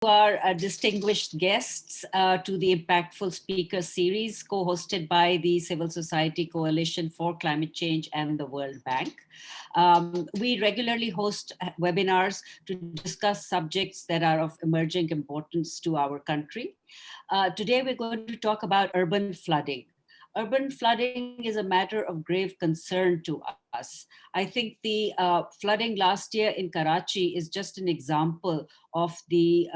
our distinguished guests to the Impactful Speaker Series, co-hosted by the Civil Society Coalition for Climate Change and the World Bank. We regularly host webinars to discuss subjects that are of emerging importance to our country. Today, we're going to talk about urban flooding. Urban flooding is a matter of grave concern to us. I think the flooding last year in Karachi is just an example of the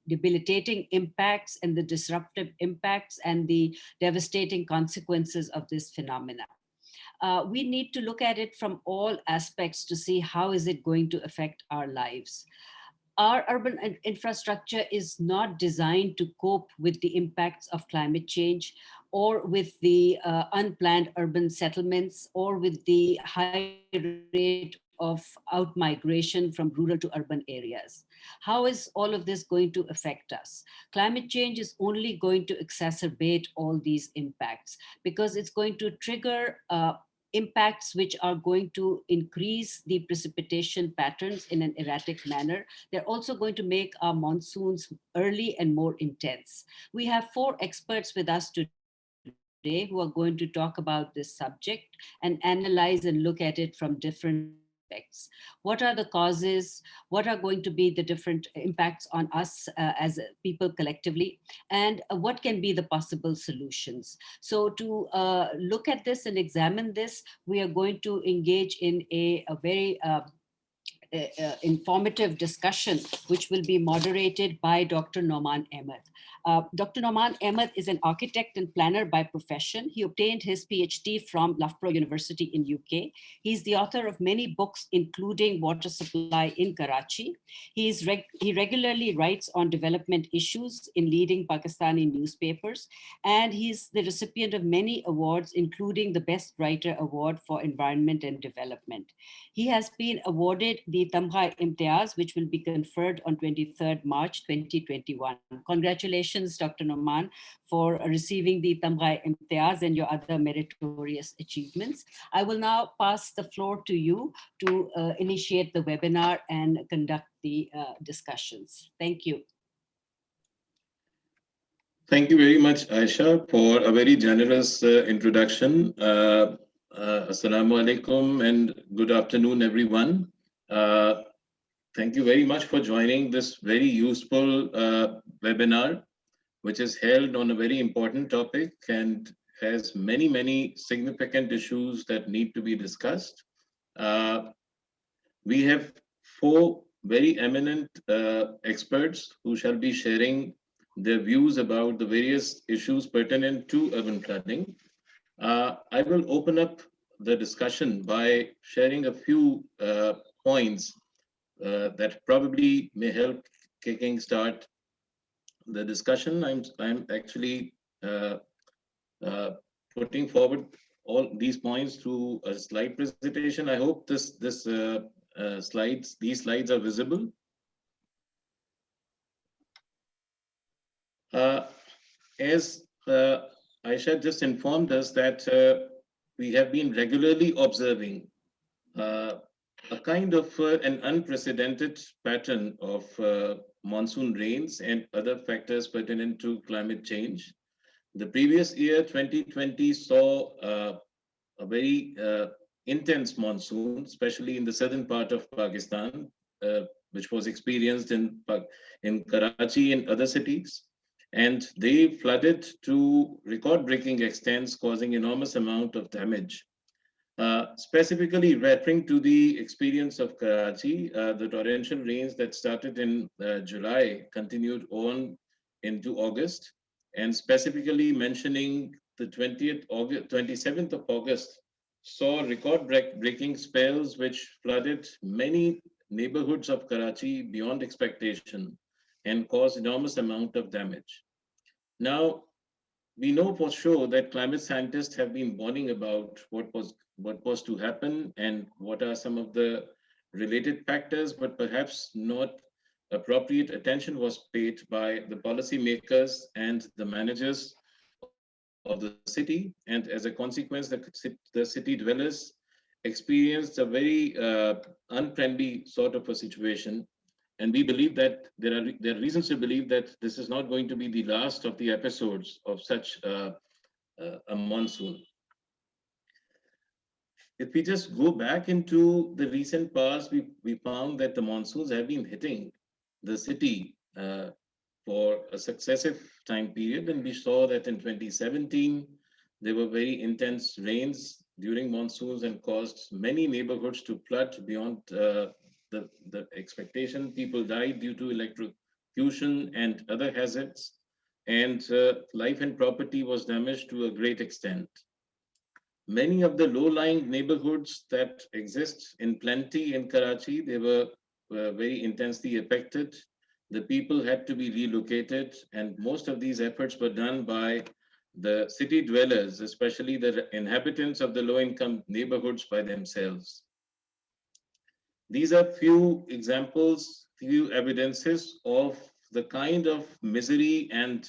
debilitating impacts and the disruptive impacts and the devastating consequences of this phenomena. We need to look at it from all aspects to see how is it going to affect our lives. Our urban infrastructure is not designed to cope with the impacts of climate change or with the unplanned urban settlements or with the high rate of outmigration from rural to urban areas. How is all of this going to affect us? Climate change is only going to exacerbate all these impacts because it's going to trigger impacts which are going to increase the precipitation patterns in an erratic manner. They're also going to make our monsoons early and more intense. We have four experts with us today who are going to talk about this subject and analyze and look at it from different aspects. What are the causes? What are going to be the different impacts on us as people collectively? And what can be the possible solutions? So to look at this and examine this, we are going to engage in a very informative discussion, which will be moderated by Dr. Noman Ahmed. Dr. Noman Ahmed is an architect and planner by profession. He obtained his PhD from Loughborough University in UK. He's the author of many books, including Water Supply in Karachi. He regularly writes on development issues in leading Pakistani newspapers, and he's the recipient of many awards, including the Best Writer Award for Environment and Development. He has been awarded the Tamgha Imtiaz, which will be conferred on 23rd March 2021. Congratulations, Dr. Noman, for receiving the Tamgha Imtiaz and your other meritorious achievements. I will now pass the floor to you to initiate the webinar and conduct the discussions. Thank you. Thank you very much, Aisha, for a very generous introduction. Assalamu alaikum and good afternoon, everyone. Thank you very much for joining this very useful webinar, which is held on a very important topic and has many, many significant issues that need to be discussed. We have four very eminent experts who shall be sharing their views about the various issues pertinent to urban flooding. I will open up the discussion by sharing a few points that probably may help kicking start the discussion. I'm actually putting forward all these points through a slide presentation. I hope these slides are visible. As Aisha just informed us that we have been regularly observing a kind of an unprecedented pattern of monsoon rains and other factors pertinent to climate change. The previous year, 2020, saw a very intense monsoon, especially in the southern part of Pakistan, which was experienced in Karachi and other cities. And they flooded to record-breaking extents, causing enormous amount of damage. Specifically referring to the experience of Karachi, the torrential rains that started in July continued on into August, and specifically mentioning the 27th of August saw record-breaking spells which flooded many neighborhoods of Karachi beyond expectation and caused enormous amount of damage. Now, we know for sure that climate scientists have been warning about what was to happen and what are some of the related factors, but perhaps not appropriate attention was paid by the policymakers and the managers of the city. And as a consequence, the city dwellers experienced a very unfriendly sort of a situation. and we believe that there are reasons to believe that this is not going to be the last of the episodes of such a monsoon. If we just go back into the recent past, we found that the monsoons have been hitting the city for a successive time period. And we saw that in 2017, there were very intense rains during monsoons and caused many neighborhoods to flood beyond the expectation. People died due to electrocution and other hazards, and life and property was damaged to a great extent. Many of the low-lying neighborhoods that exist in plenty in Karachi, they were very intensely affected. The people had to be relocated, and most of these efforts were done by the city dwellers, especially the inhabitants of the low-income neighborhoods by themselves. These are few examples, few evidences of the kind of misery and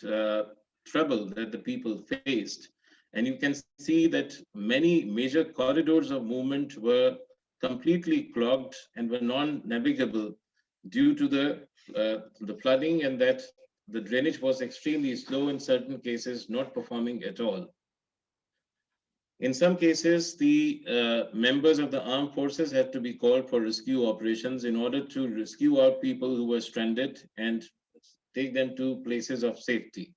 trouble that the people faced. And you can see that many major corridors of movement were completely clogged and were non-navigable due to the flooding, and that the drainage was extremely slow, in certain cases not performing at all. In some cases, the members of the armed forces had to be called for rescue operations in order to rescue out people who were stranded and take them to places of safety.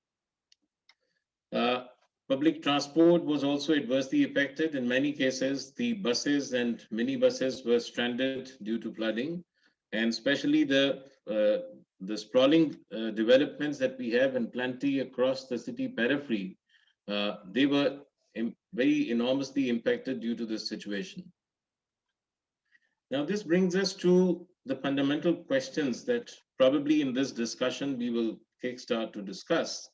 Public transport was also adversely affected. In many cases, the buses and minibuses were stranded due to flooding, and especially the sprawling developments that we have in plenty across the city periphery, they were very enormously impacted due to this situation. Now, this brings us to the fundamental questions that probably in this discussion we will kickstart to discuss.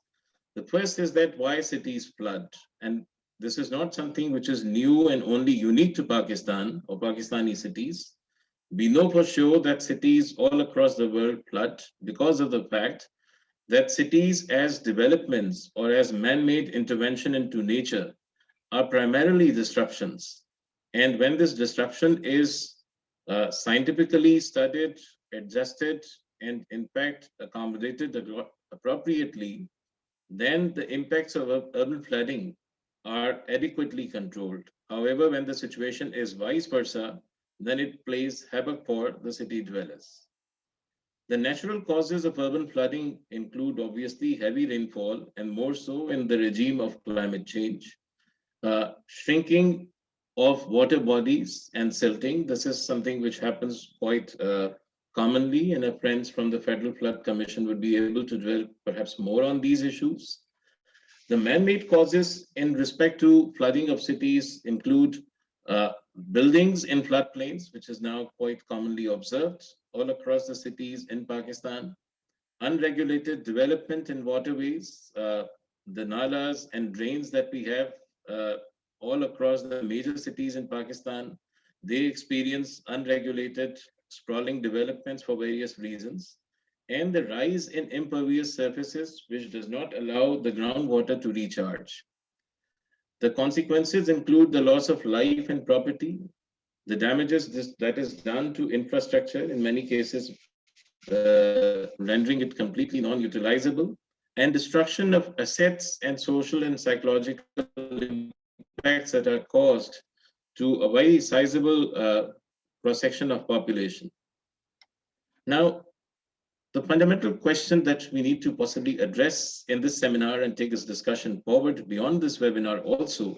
The first is that why cities flood? And this is not something which is new and only unique to Pakistan or Pakistani cities. We know for sure that cities all across the world flood because of the fact that cities as developments or as man-made intervention into nature are primarily disruptions. And when this disruption is scientifically studied, adjusted, and in fact accommodated appropriately, then the impacts of urban flooding are adequately controlled. However, when the situation is vice versa, then it plays havoc for the city dwellers. The natural causes of urban flooding include obviously heavy rainfall, and more so in the regime of climate change, shrinking of water bodies and silting. This is something which happens quite commonly, and our friends from the Federal Flood Commission would be able to dwell perhaps more on these issues. The man-made causes in respect to flooding of cities include buildings in floodplains, which is now quite commonly observed all across the cities in Pakistan, unregulated development in waterways, the nalas and drains that we have all across the major cities in Pakistan, they experience unregulated sprawling developments for various reasons, and the rise in impervious surfaces, which does not allow the groundwater to recharge. The consequences include the loss of life and property, the damages that is done to infrastructure, in many cases rendering it completely non-utilizable, and destruction of assets and social and psychological impacts that are caused to a very sizable cross-section of population. Now, the fundamental question that we need to possibly address in this seminar and take this discussion forward beyond this webinar also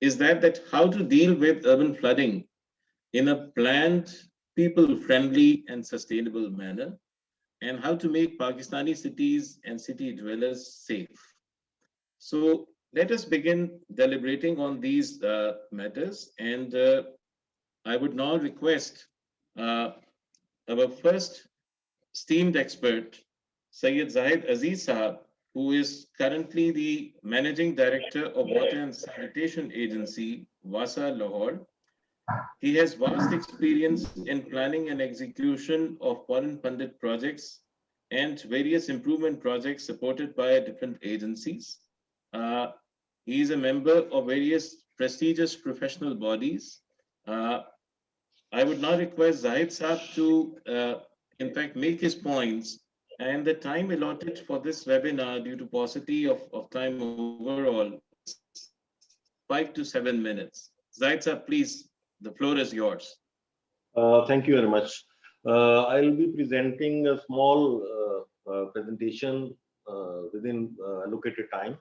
is that how to deal with urban flooding in a planned, people-friendly and sustainable manner, and how to make Pakistani cities and city dwellers safe. So let us begin deliberating on these matters, and I would now request our first esteemed expert, Syed Zahid Aziz Sahab, who is currently the Managing Director of Water and Sanitation Agency, WASA, Lahore. He has vast experience in planning and execution of foreign-funded projects and various improvement projects supported by different agencies. He is a member of various prestigious professional bodies. I would now request Zahid Saab to in fact, make his points. And the time allotted for this webinar, due to paucity of time overall, is 5 to 7 minutes. Zaid sir, please, the floor is yours. Thank you very much. I'll be presenting a small presentation within allocated time.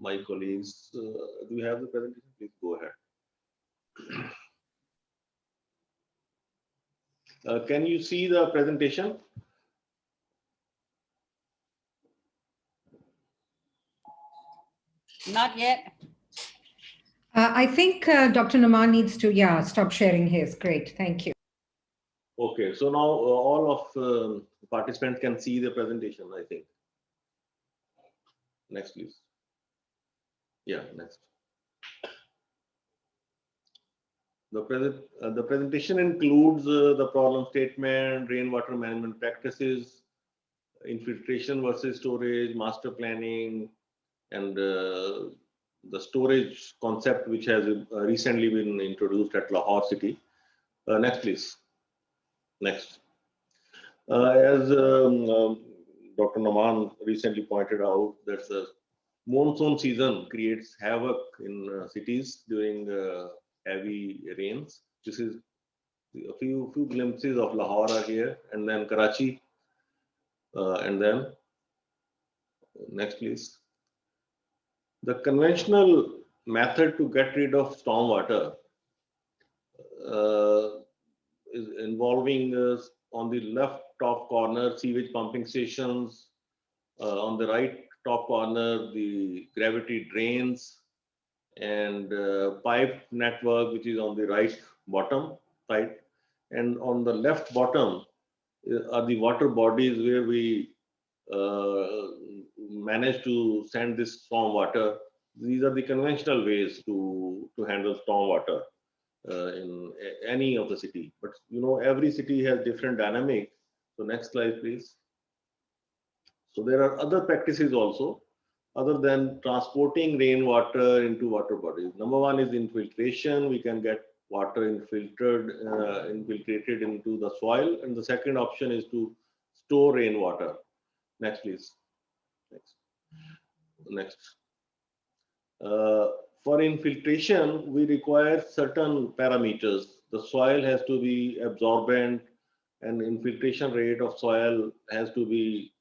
My colleagues, do you have the presentation? Please go ahead. Can you see the presentation? Not yet. I think Dr. Naman needs to, stop sharing his. Great, thank you. Okay, so now all of participants can see the presentation, I think. Next, please. Yeah, next. The presentation includes the problem statement, rainwater management practices, infiltration versus storage, master planning, and the storage concept which has recently been introduced at Lahore city. Next, please. Next. As Dr. Naman recently pointed out, that the monsoon season creates havoc in cities during heavy rains. This is a few glimpses of Lahore are here, and then Karachi, and then next, please. The conventional method to get rid of stormwater is involving on the left top corner sewage pumping stations, on the right top corner the gravity drains, and pipe network which is on the right bottom side, and on the left bottom are the water bodies where we manage to send this storm water. These are the conventional ways to handle storm water in any of the city. But you know, every city has different dynamic. So next slide, please. So there are other practices also, other than transporting rainwater into water bodies. Number one is infiltration. We can get water infiltrated into the soil. And the second option is to store rainwater. Next, please. Next. For infiltration, we require certain parameters. The soil has to be absorbent, and infiltration rate of soil has to be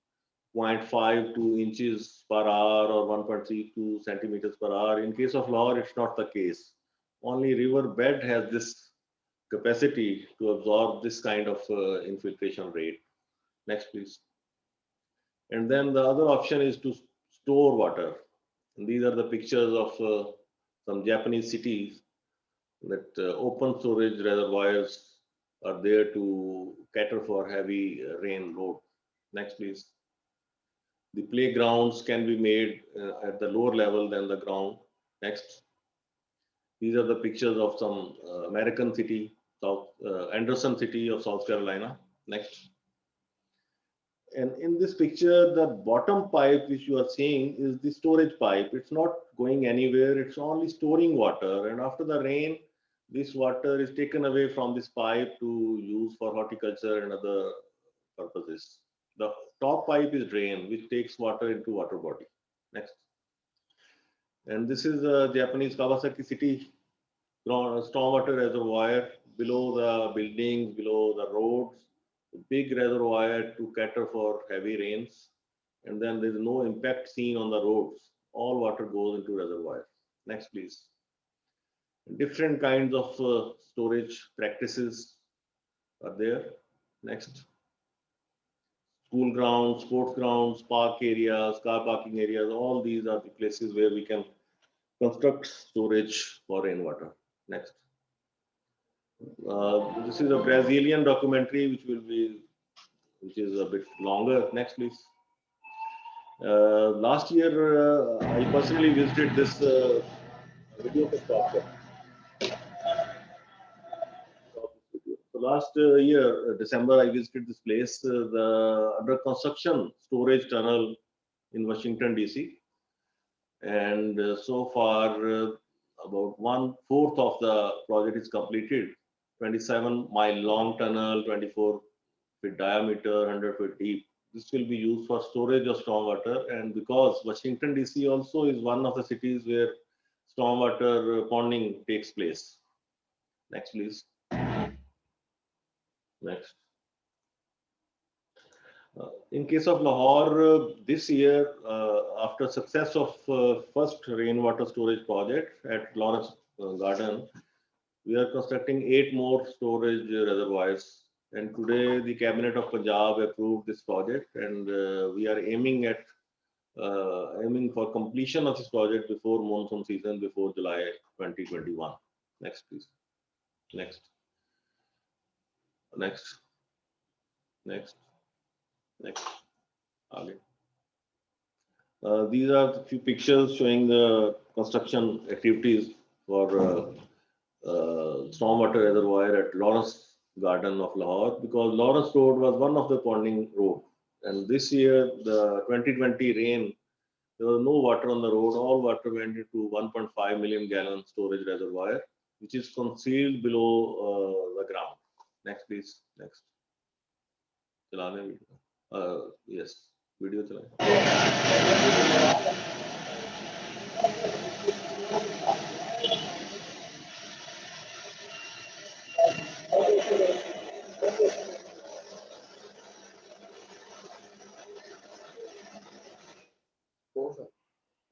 0.52 inches per hour or 1.32 centimeters per hour. In case of Lahore, it's not the case. Only river bed has this capacity to absorb this kind of infiltration rate. Next, please. And then the other option is to store water. And these are the pictures of some Japanese cities that open storage reservoirs are there to cater for heavy rain load. Next, please. The playgrounds can be made at the lower level than the ground. Next. These are the pictures of some American city, Anderson city of South Carolina. Next. And in this picture, the bottom pipe which you are seeing is the storage pipe. It's not going anywhere. It's only storing water. And after the rain, this water is taken away from this pipe to use for horticulture and other purposes. The top pipe is drain, which takes water into water body. Next. And this is a Japanese Kawasaki city stormwater reservoir below the buildings, below the roads. Big reservoir to cater for heavy rains, and then there is no impact seen on the roads. All water goes into reservoir. Next, please. Different kinds of storage practices are there. Next. School grounds, sports grounds, park areas, car parking areas, all these are the places where we can construct storage for rainwater. Next. This is a Brazilian documentary which is a bit longer. Next, please. Last year, I personally visited this video. So last year, December, I visited this place, the under construction storage tunnel in Washington, DC. And so far, about 1/4 of the project is completed. 27-mile long tunnel, 24 feet diameter, 100 feet deep. This will be used for storage of stormwater, and because Washington DC also is one of the cities where stormwater ponding takes place. Next, please. Next. In case of Lahore, this year, after success of first rainwater storage project at Lawrence Garden, we are constructing 8 more storage reservoirs. And today, the Cabinet of Punjab approved this project, and we are aiming for completion of this project before monsoon season, before July 2021. Next, please. Next. Next. Next. Next. These are a few pictures showing the construction activities for stormwater reservoir at Lawrence Garden of Lahore, because Lawrence Road was one of the ponding road. And this year, the 2020 rain, there was no water on the road. All water went into 1.5 million gallon storage reservoir, which is concealed below the ground. Next, please. Next. Yes, video.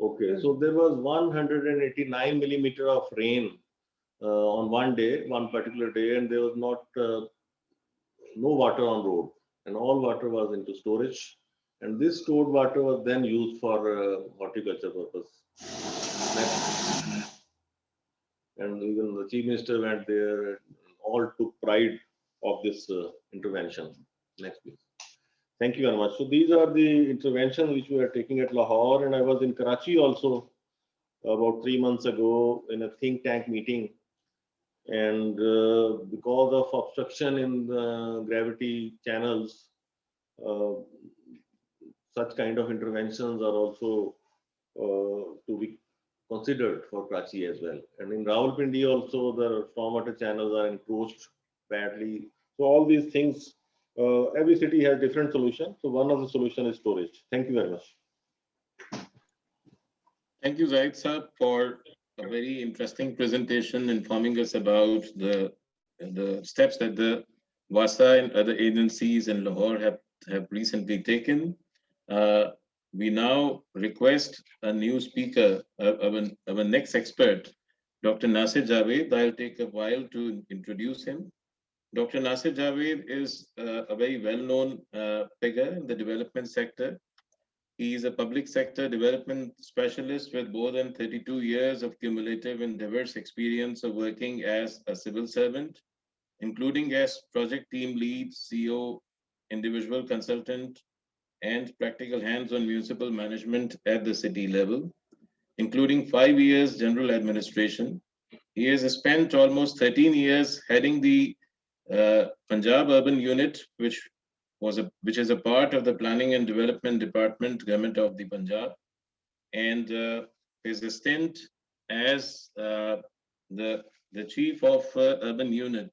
Okay, so there was 189 millimeter of rain on one particular day, and there was no water on road, and all water was into storage. And this stored water was then used for horticulture purpose. Next. And even the Chief Minister went there, and all took pride of this intervention. Next, please. Thank you very much. So these are the interventions which we are taking at Lahore, and I was in Karachi also about 3 months ago in a think tank meeting. And because of obstruction in the gravity channels, such kind of interventions are also to be considered for Karachi as well. And in Rawalpindi also, the stormwater channels are encroached badly. So all these things, every city has different solutions. So one of the solution is storage. Thank you very much. Thank you, Zahid Saab, for a very interesting presentation informing us about the steps that the WASA and other agencies in Lahore have recently taken. We now request a new speaker, our next expert, Dr. Nasir Javed. I'll take a while to introduce him. Dr. Nasir Javed is a very well-known figure in the development sector. He is a public sector development specialist with more than 32 years of cumulative and diverse experience of working as a civil servant, including as project team lead, CEO, individual consultant, and practical hands-on municipal management at the city level, including 5 years general administration. He has spent almost 13 years heading the Punjab Urban Unit, which is a part of the Planning and Development Department, Government of the Punjab, and his stint as the chief of Urban Unit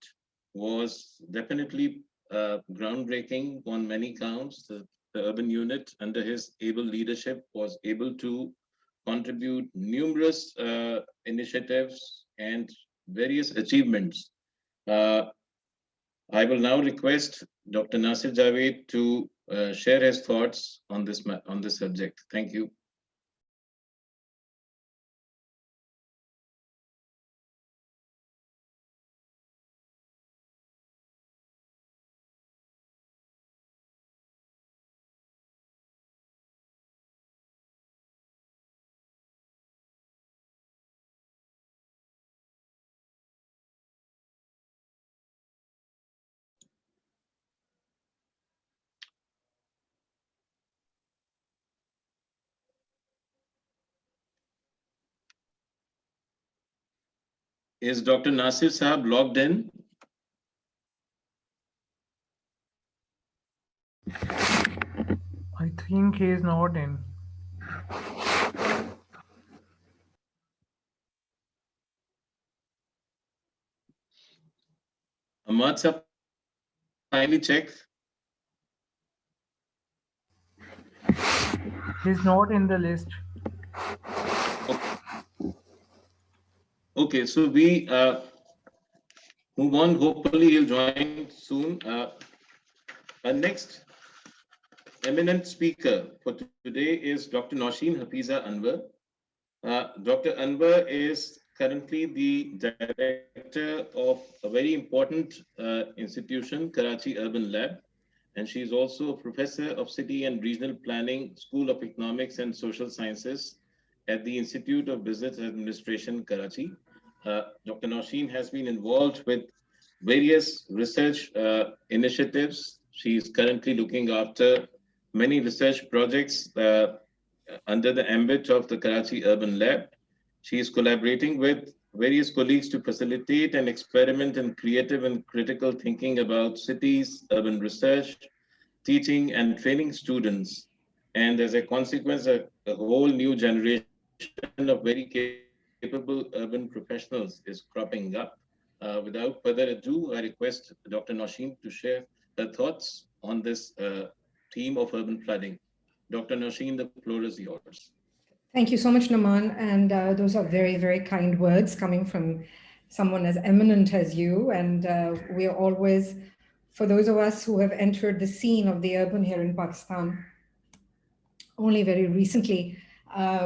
was definitely groundbreaking on many counts. The Urban Unit, under his able leadership, was able to contribute numerous initiatives and various achievements. I will now request Dr. Nasir Javed to share his thoughts on this subject. Thank you. Is Dr. Nasir Saab logged in? I think he is not in. Ahmad Saab, kindly check He's not in the list. Okay, so we move on. Hopefully, he'll join soon. Our next eminent speaker for today is Dr. Nausheen Hafiza Anwar. Dr. Anwar is currently the director of a very important institution, Karachi Urban Lab, and she is also a professor of city and regional planning, School of Economics and Social Sciences at the Institute of Business Administration, Karachi. Dr. Nausheen has been involved with various research initiatives. She is currently looking after many research projects under the ambit of the Karachi Urban Lab. She is collaborating with various colleagues to facilitate and experiment in creative and critical thinking about cities, urban research, teaching and training students. And as a consequence, a whole new generation of very capable urban professionals is cropping up. Without further ado, I request Dr. Nausheen to share her thoughts on this theme of urban flooding. Dr. Nausheen, the floor is yours. Thank you so much, Naman. And those are very, very kind words coming from someone as eminent as you. And we are always, for those of us who have entered the scene of the urban here in Pakistan, only very recently,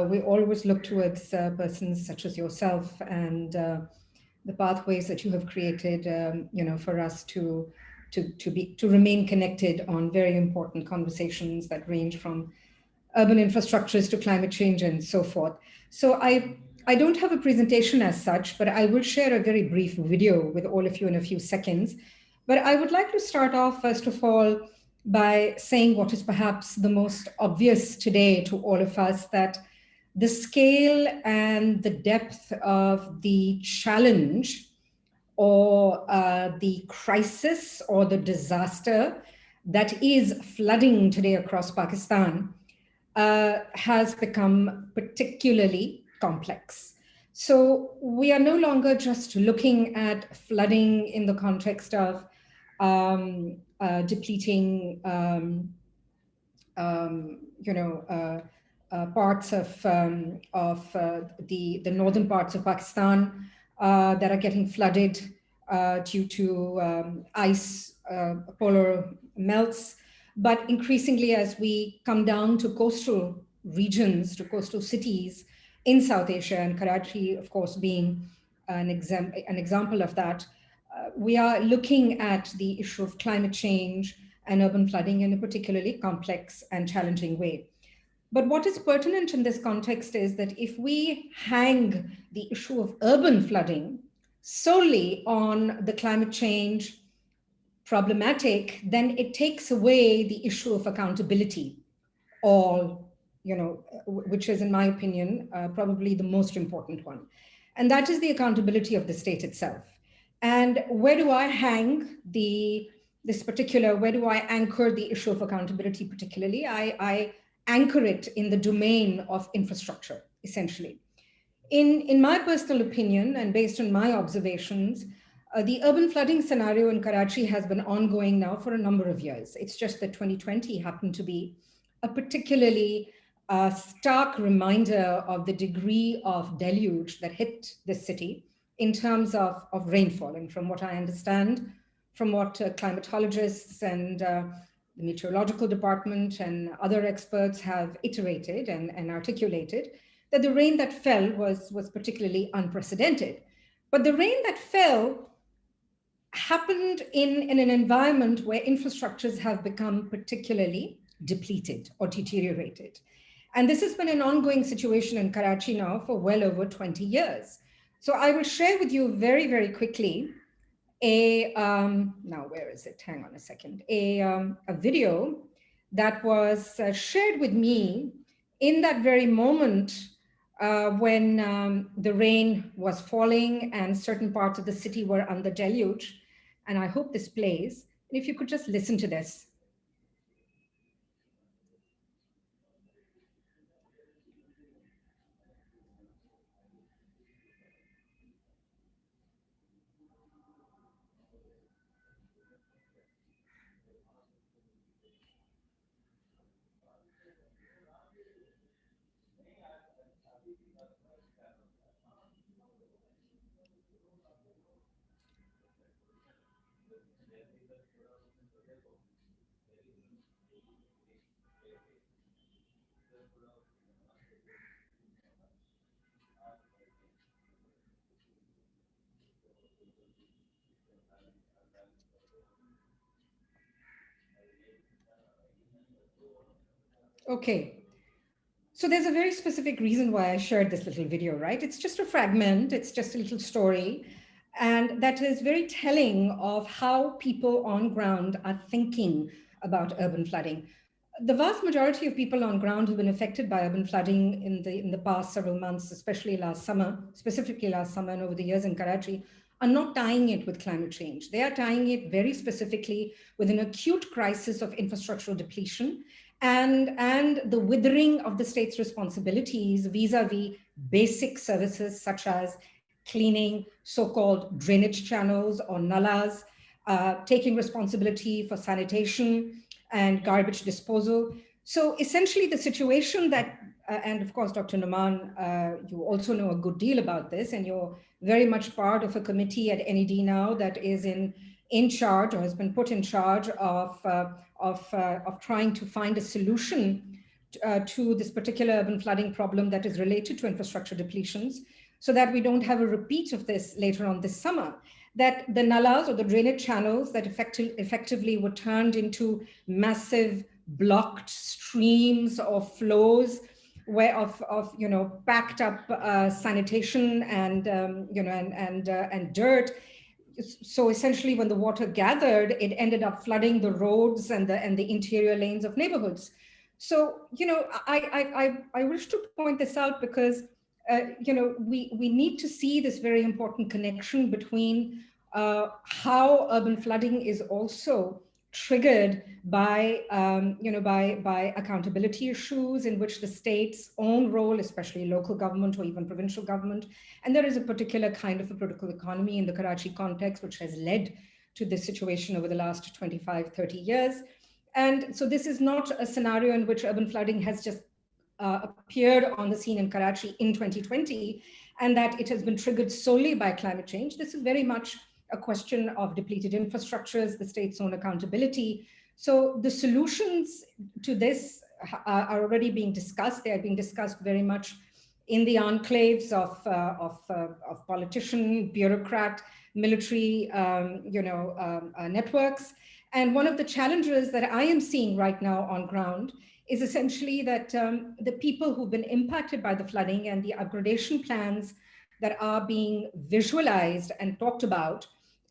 we always look towards persons such as yourself and the pathways that you have created, for us to remain connected on very important conversations that range from urban infrastructures to climate change and so forth. So I don't have a presentation as such, but I will share a very brief video with all of you in a few seconds. But I would like to start off, first of all, by saying what is perhaps the most obvious today to all of us, that the scale and the depth of the challenge or the crisis or the disaster that is flooding today across Pakistan has become particularly complex. So we are no longer just looking at flooding in the context of depleting, parts of the northern parts of Pakistan that are getting flooded due to ice, polar melts. But increasingly, as we come down to coastal regions, to coastal cities in South Asia, and Karachi, of course, being an example of that, we are looking at the issue of climate change and urban flooding in a particularly complex and challenging way. But what is pertinent in this context is that if we hang the issue of urban flooding solely on the climate change problematic, then it takes away the issue of accountability, which is, in my opinion, probably the most important one. And that is the accountability of the state itself. And where do I hang where do I anchor the issue of accountability particularly? I anchor it in the domain of infrastructure, essentially. In my personal opinion, and based on my observations, the urban flooding scenario in Karachi has been ongoing now for a number of years. It's just that 2020 happened to be a particularly stark reminder of the degree of deluge that hit the city in terms of rainfall. And from what I understand, from what climatologists and the meteorological department and other experts have iterated and articulated, that the rain that fell was particularly unprecedented. But the rain that fell happened in an environment where infrastructures have become particularly depleted or deteriorated. And this has been an ongoing situation in Karachi now for well over 20 years. So I will share with you very, very quickly now where is it? Hang on a second. A video that was shared with me in that very moment when the rain was falling and certain parts of the city were under deluge. And I hope this plays. And if you could just listen to this. Okay. So there's a very specific reason why I shared this little video, right? It's just a fragment, it's just a little story. And that is very telling of how people on ground are thinking about urban flooding. The vast majority of people on ground who've been affected by urban flooding in the past several months, especially last summer, specifically last summer and over the years in Karachi, are not tying it with climate change. They are tying it very specifically with an acute crisis of infrastructural depletion and the withering of the state's responsibilities vis-a-vis basic services such as cleaning so-called drainage channels or nalas, taking responsibility for sanitation and garbage disposal. So essentially the situation that, and of course, Dr. Nouman, you also know a good deal about this, and you're very much part of a committee at NED now that is in charge or has been put in charge of trying to find a solution to this particular urban flooding problem that is related to infrastructure depletions, so that we don't have a repeat of this later on this summer. That the nalas or the drainage channels that effectively were turned into massive blocked streams or flows where of packed up sanitation and and dirt. So essentially, when the water gathered, it ended up flooding the roads and the interior lanes of neighborhoods. So I wish to point this out because we need to see this very important connection between how urban flooding is also triggered by by accountability issues in which the state's own role, especially local government or even provincial government, and there is a particular kind of a political economy in the Karachi context which has led to this situation over the last 25, 30 years. And so this is not a scenario in which urban flooding has just appeared on the scene in Karachi in 2020, and that it has been triggered solely by climate change. This is very much a question of depleted infrastructures, the state's own accountability. So the solutions to this are already being discussed. They are being discussed very much in the enclaves of politician, bureaucrat, military, networks. And one of the challenges that I am seeing right now on ground is essentially that the people who've been impacted by the flooding and the upgradation plans that are being visualized and talked about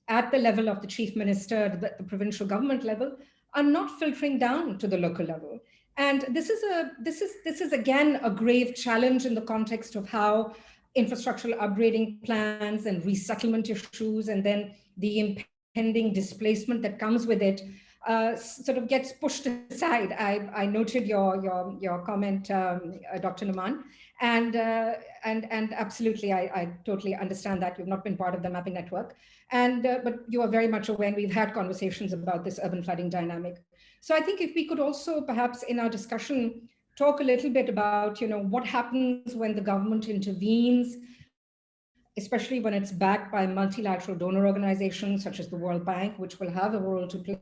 at the level of the chief minister, the provincial government level, are not filtering down to the local level. And this is again a grave challenge in the context of how infrastructural upgrading plans and resettlement issues, and then the impending displacement that comes with it, sort of gets pushed aside. I noted your comment, Dr. Nouman, and absolutely, I totally understand that you've not been part of the mapping network, and but you are very much aware, and we've had conversations about this urban flooding dynamic. So I think if we could also perhaps in our discussion talk a little bit about what happens when the government intervenes, especially when it's backed by multilateral donor organizations such as the World Bank, which will have a role to play.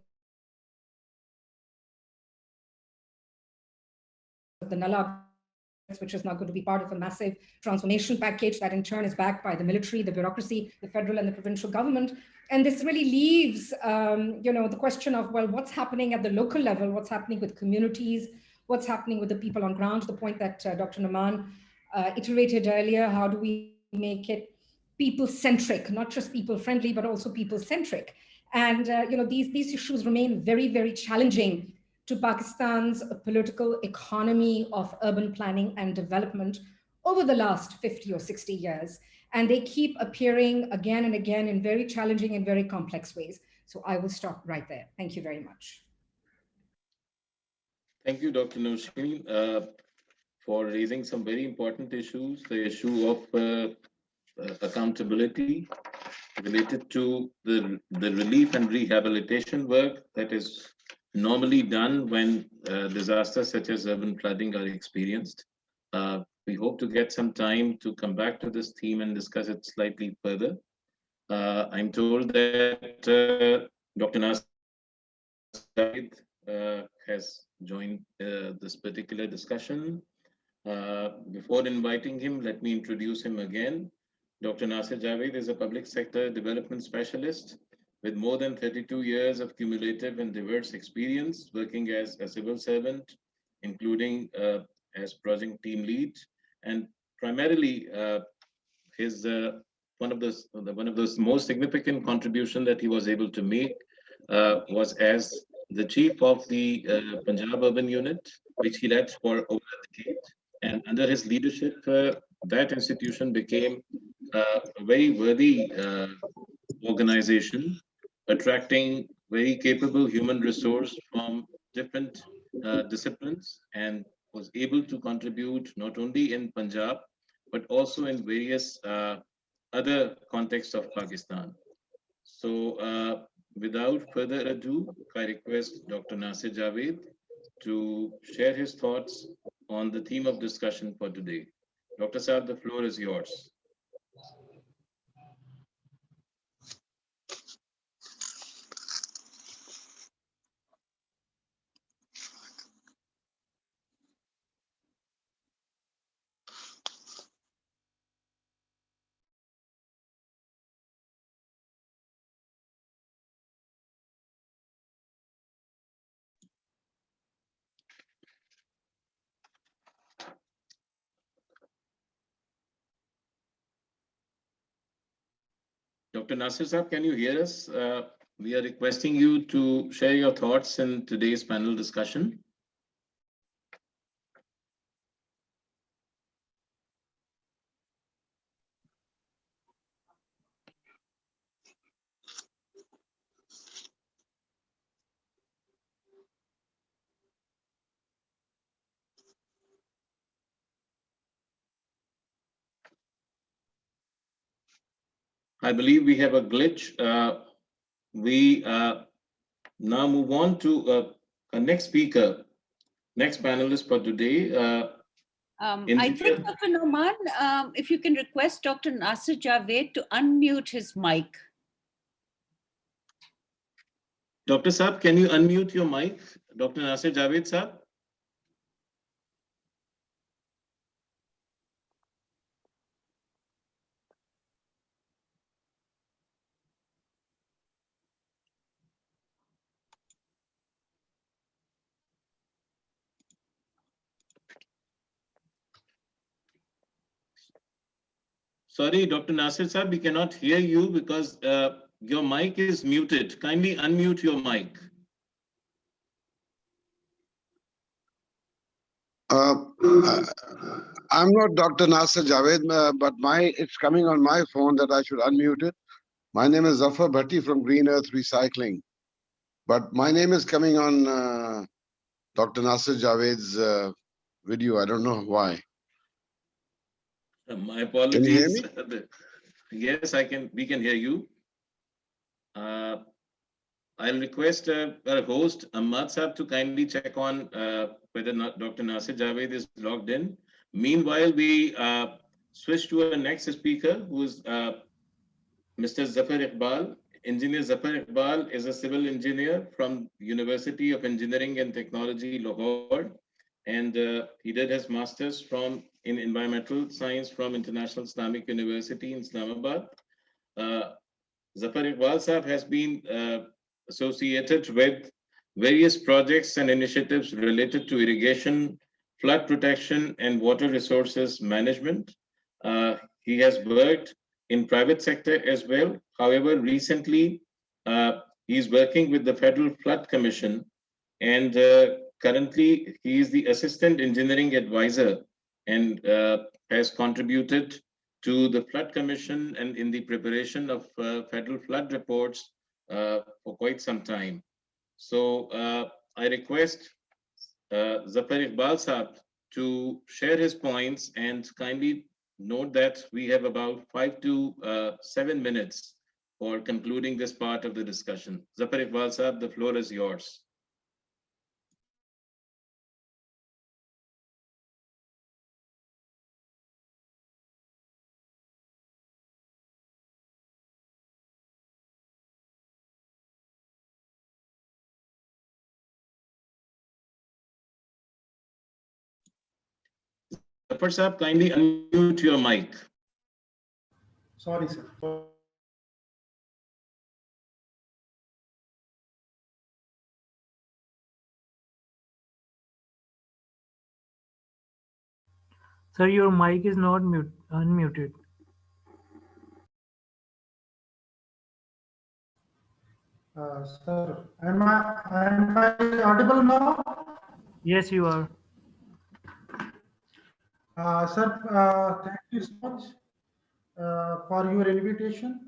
The Nala, which is now going to be part of a massive transformation package that in turn is backed by the military, the bureaucracy, the federal and the provincial government. And this really leaves, the question of, well, what's happening at the local level? What's happening with communities? What's happening with the people on ground? The point that Dr. Nouman iterated earlier, how do we make it people-centric, not just people-friendly, but also people-centric? And, these issues remain very, very challenging to Pakistan's political economy of urban planning and development over the last 50 or 60 years. And they keep appearing again and again in very challenging and very complex ways. So I will stop right there. Thank you very much. Thank you, Dr. Nosheen, for raising some very important issues. The issue of accountability related to the relief and rehabilitation work that is normally done when disasters such as urban flooding are experienced. We hope to get some time to come back to this theme and discuss it slightly further. I'm told that Dr. Nasir has joined this particular discussion. Before inviting him, let me introduce him again. Dr. Nasir Javed is a public sector development specialist with more than 32 years of cumulative and diverse experience working as a civil servant, including as project team lead, and primarily his one of those most significant contribution that he was able to make was as the chief of the Punjab Urban Unit, which he led for over a decade. And under his leadership, that institution became a very worthy organization, attracting very capable human resource from different disciplines, and was able to contribute not only in Punjab, but also in various other contexts of Pakistan. So without further ado, I request Dr. Nasir Javed to share his thoughts on the theme of discussion for today. Dr. Saab, the floor is yours. Dr. Nasir Saab, can you hear us? We are requesting you to share your thoughts in today's panel discussion. I believe we have a glitch. We now move on to a next speaker, next panelist for today. I think, Dr. Noman, if you can request Dr. Nasir Javed to unmute his mic. Dr. Saab, can you unmute your mic? Dr. Nasir Javed Saab? Sorry, Dr. Nasir Saab, we cannot hear you because your mic is muted. Kindly unmute your mic. I'm not Dr. Nasir Javed, but it's coming on my phone that I should unmute it. My name is Zafar Bhatti from Green Earth Recycling. But my name is coming on Dr. Nasir Javed's video. I don't know why. My apologies. Can you hear me? Yes, I can. We can hear you. I'll request our host, Ahmad Saab, to kindly check on whether Dr. Nasir Javed is logged in. Meanwhile, we switch to our next speaker, who is Mr. Zafar Iqbal. Engineer Zafar Iqbal is a civil engineer from University of Engineering and Technology, Lahore. And he did his master's in environmental science from International Islamic University in Islamabad. Zafar Iqbal Saab has been associated with various projects and initiatives related to irrigation, flood protection, and water resources management. He has worked in private sector as well. However, recently, he's working with the Federal Flood Commission, and currently he is the assistant engineering advisor and has contributed to the Flood Commission and in the preparation of federal flood reports for quite some time. So I request Zafar Iqbal Saab to share his points, and kindly note that we have about 5 to 7 minutes for concluding this part of the discussion. Zafar Iqbal Saab, the floor is yours. Zafar Saab, kindly unmute your mic. Sorry, sir. Sir, your mic is not unmuted. Sir, am I audible now? Yes, you are. Sir, thank you so much for your invitation.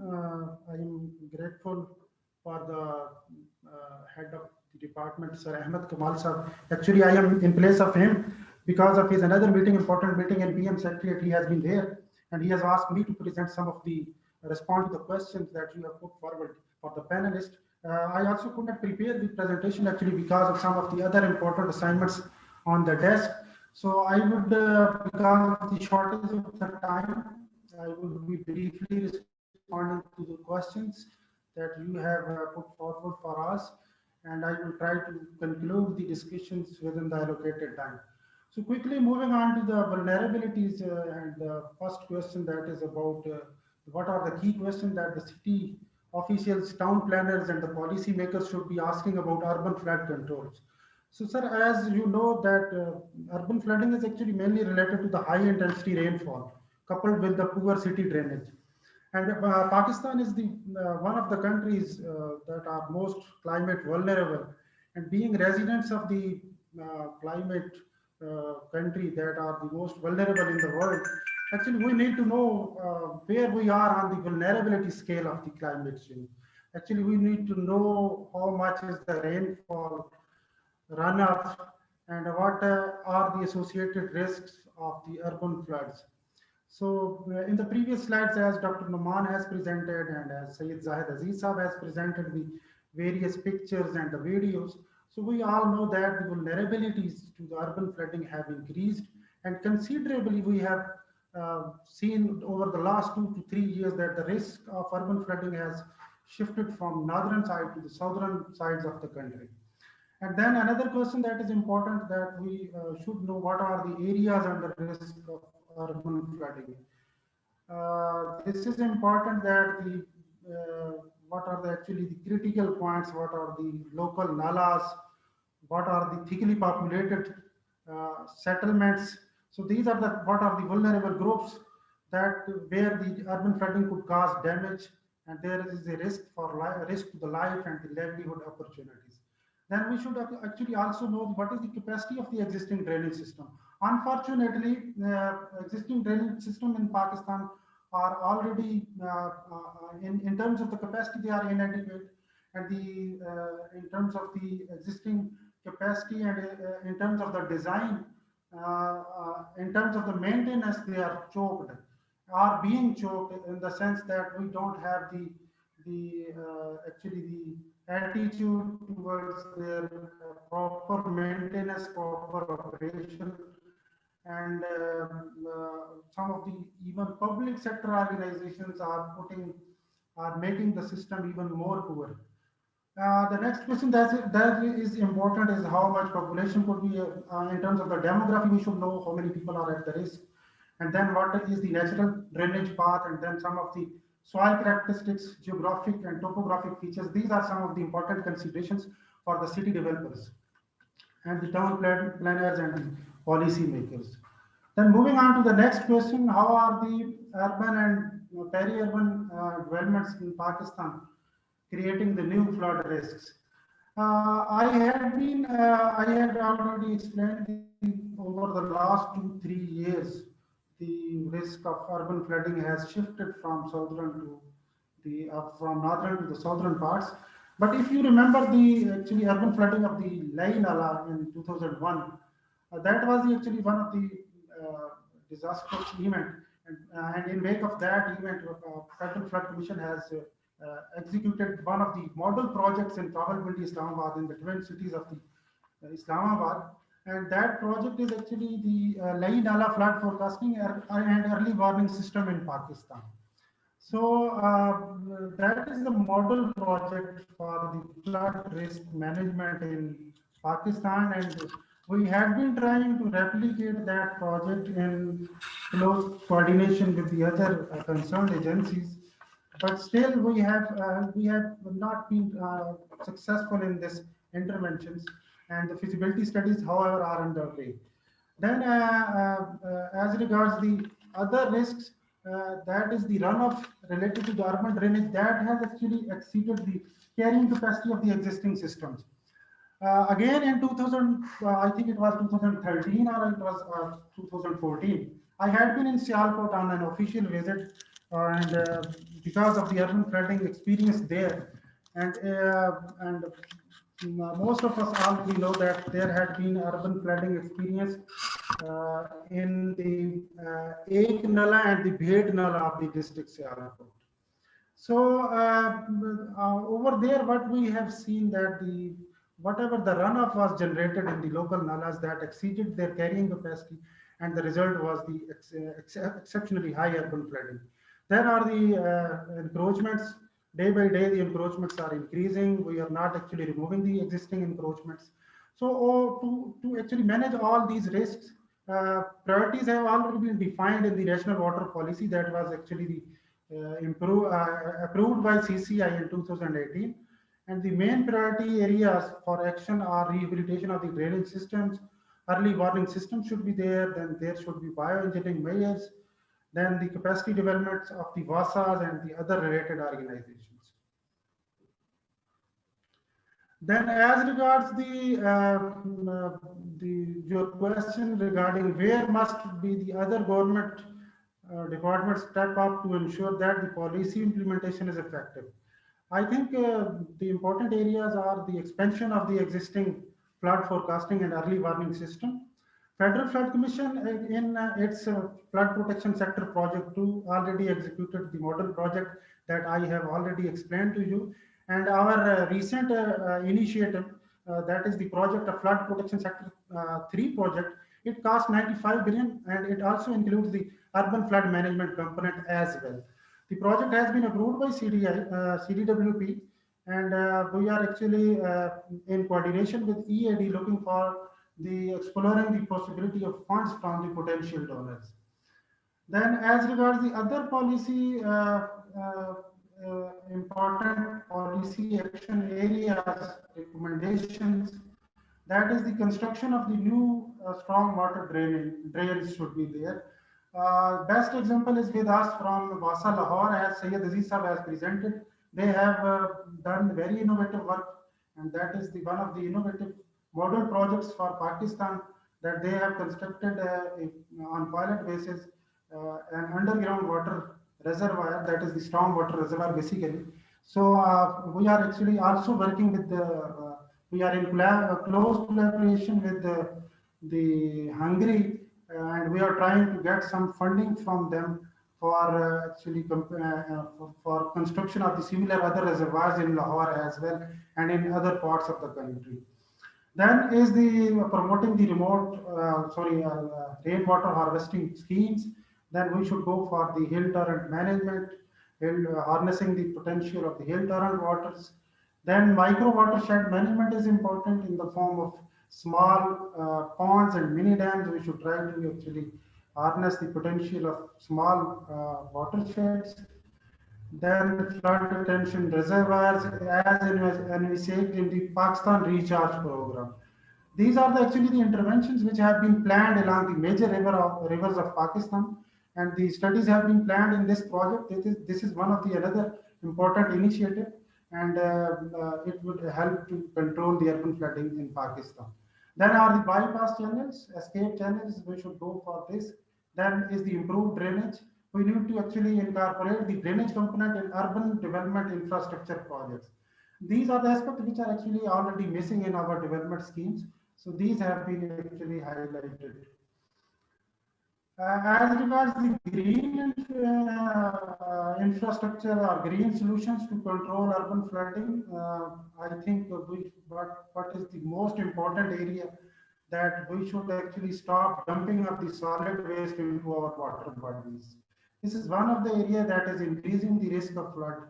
I am grateful for the head of the department, Sir Ahmed Kamal sir. Actually, I am in place of him because of his another meeting, important meeting in PM Secretariat. He has been there and he has asked me to present some of the respond to the questions that you have put forward for the panelists. I also could not prepare the presentation actually because of some of the other important assignments on the desk. So I would, because of the shortage of the time, I will be briefly responding to the questions that you have put forward for us, and I will try to conclude the discussions within the allocated time. So quickly moving on to the vulnerabilities and the first question that is about what are the key questions that the city officials, town planners, and the policy makers should be asking about urban flood controls. So, sir, as you know that urban flooding is actually mainly related to the high intensity rainfall coupled with the poor city drainage. And Pakistan is the one of the countries that are most climate vulnerable. And being residents of the climate country that are the most vulnerable in the world, actually we need to know where we are on the vulnerability scale of the climate change. Actually, we need to know how much is the rainfall, runoff, and what are the associated risks of the urban floods. So in the previous slides, as Dr. Numan has presented and as Syed Zahid Aziz Saab has presented the various pictures and the videos, so we all know that the vulnerabilities to the urban flooding have increased, and considerably we have seen over the last 2 to 3 years that the risk of urban flooding has shifted from northern side to the southern sides of the country. And then another question that is important that we should know what are the areas under risk of urban flooding. This is important that the what are the actually the critical points, what are the local nalas, what are the thickly populated settlements. So these are the what are the vulnerable groups that where the urban flooding could cause damage, and there is a risk for risk to the life and the livelihood opportunities. Then we should actually also know what is the capacity of the existing drainage system. Unfortunately, existing drainage system in Pakistan are already, in terms of the capacity, they are inadequate. And in terms of the existing capacity and in terms of the design, in terms of the maintenance, they are choked, are being choked in the sense that we don't have actually the attitude towards their proper maintenance, proper operation, and some of the even public sector organizations are making the system even more poor. The next question that is important is how much population could be in terms of the demography. We should know how many people are at the risk, and then what is the natural drainage path, and then some of the soil characteristics, geographic and topographic features. These are some of the important considerations for the city developers and the town planners and the policy makers. Then moving on to the next question, how are the urban and peri-urban developments in Pakistan creating the new flood risks? I had already explained over the last 2-3 years, the risk of urban flooding has shifted from southern to the from northern to the southern parts. But if you remember the actually urban flooding of the Lai Nala in 2001, that was actually one of the disastrous event. And in wake of that event, Federal Flood Commission has executed one of the model projects in Rawalpindi, Islamabad, in the twin cities of the Islamabad. And that project is actually the Lai Nala flood forecasting and early warning system in Pakistan. So that is the model project for the flood risk management in Pakistan. And We had been trying to replicate that project in close coordination with the other concerned agencies, but still we have not been successful in this interventions, and the feasibility studies, however, are underway. Then, as regards the other risks, that is the runoff related to the urban drainage, that has actually exceeded the carrying capacity of the existing systems. Again, in 2000, I think it was 2013 or it was 2014, I had been in Sialkot on an official visit, and because of the urban flooding experience there, and most of us already know that there had been urban flooding experience in the Ek Nala and the Bhed Nala of the district Sialkot. So over there, what we have seen that the whatever the runoff was generated in the local nalas that exceeded their carrying capacity, and the result was the exceptionally high urban flooding. There are the encroachments. Day by day, the encroachments are increasing. We are not actually removing the existing encroachments. So to actually manage all these risks, priorities have already been defined in the national water policy that was actually the approved by CCI in 2018. And the main priority areas for action are rehabilitation of the drainage systems, early warning systems should be there, then there should be bioengineering measures, then the capacity developments of the VASAs and the other related organizations. Then as regards your question regarding where must be the other government departments step up to ensure that the policy implementation is effective. I think the important areas are the expansion of the existing flood forecasting and early warning system. Federal Flood Commission in its flood protection sector project 2 already executed the model project that I have already explained to you. And our recent initiative, that is the project of flood protection sector 3 project, it cost 95 billion, and it also includes the urban flood management component as well. The project has been approved by CDWP, and we are actually in coordination with EAD looking for the exploring the possibility of funds from the potential donors. Then as regards the other policy, important policy action areas, recommendations, that is the construction of the new storm water drains should be there. Best example is with us from Vasa Lahore, as Syed Aziz Sahab has presented. They have done very innovative work, and that is one of the innovative model projects for Pakistan that they have constructed on pilot basis an underground water reservoir, that is the storm water reservoir basically. So we are actually also working with the, we are in close collaboration with the Hungary, and we are trying to get some funding from them for actually for construction of the similar other reservoirs in Lahore as well and in other parts of the country. Then is the promoting the rainwater harvesting schemes. Then we should go for the hill torrent management, harnessing the potential of the hill torrent waters. Then micro watershed management is important in the form of small ponds and mini dams. We should try to actually harness the potential of small watersheds. Then flood retention reservoirs, as envisaged in the Pakistan Recharge Program. These are actually the interventions which have been planned along the major rivers of Pakistan, and the studies have been planned in this project. This is one of the another important initiative, and it would help to control the urban flooding in Pakistan. Then are the bypass channels, escape channels. We should go for this. Then is the improved drainage. We need to actually incorporate the drainage component in urban development infrastructure projects. These are the aspects which are actually already missing in our development schemes. So these have been actually highlighted. As regards the green infrastructure or green solutions to control urban flooding, I think what is the most important area that we should actually stop dumping of the solid waste into our water bodies. This is one of the areas that is increasing the risk of flood,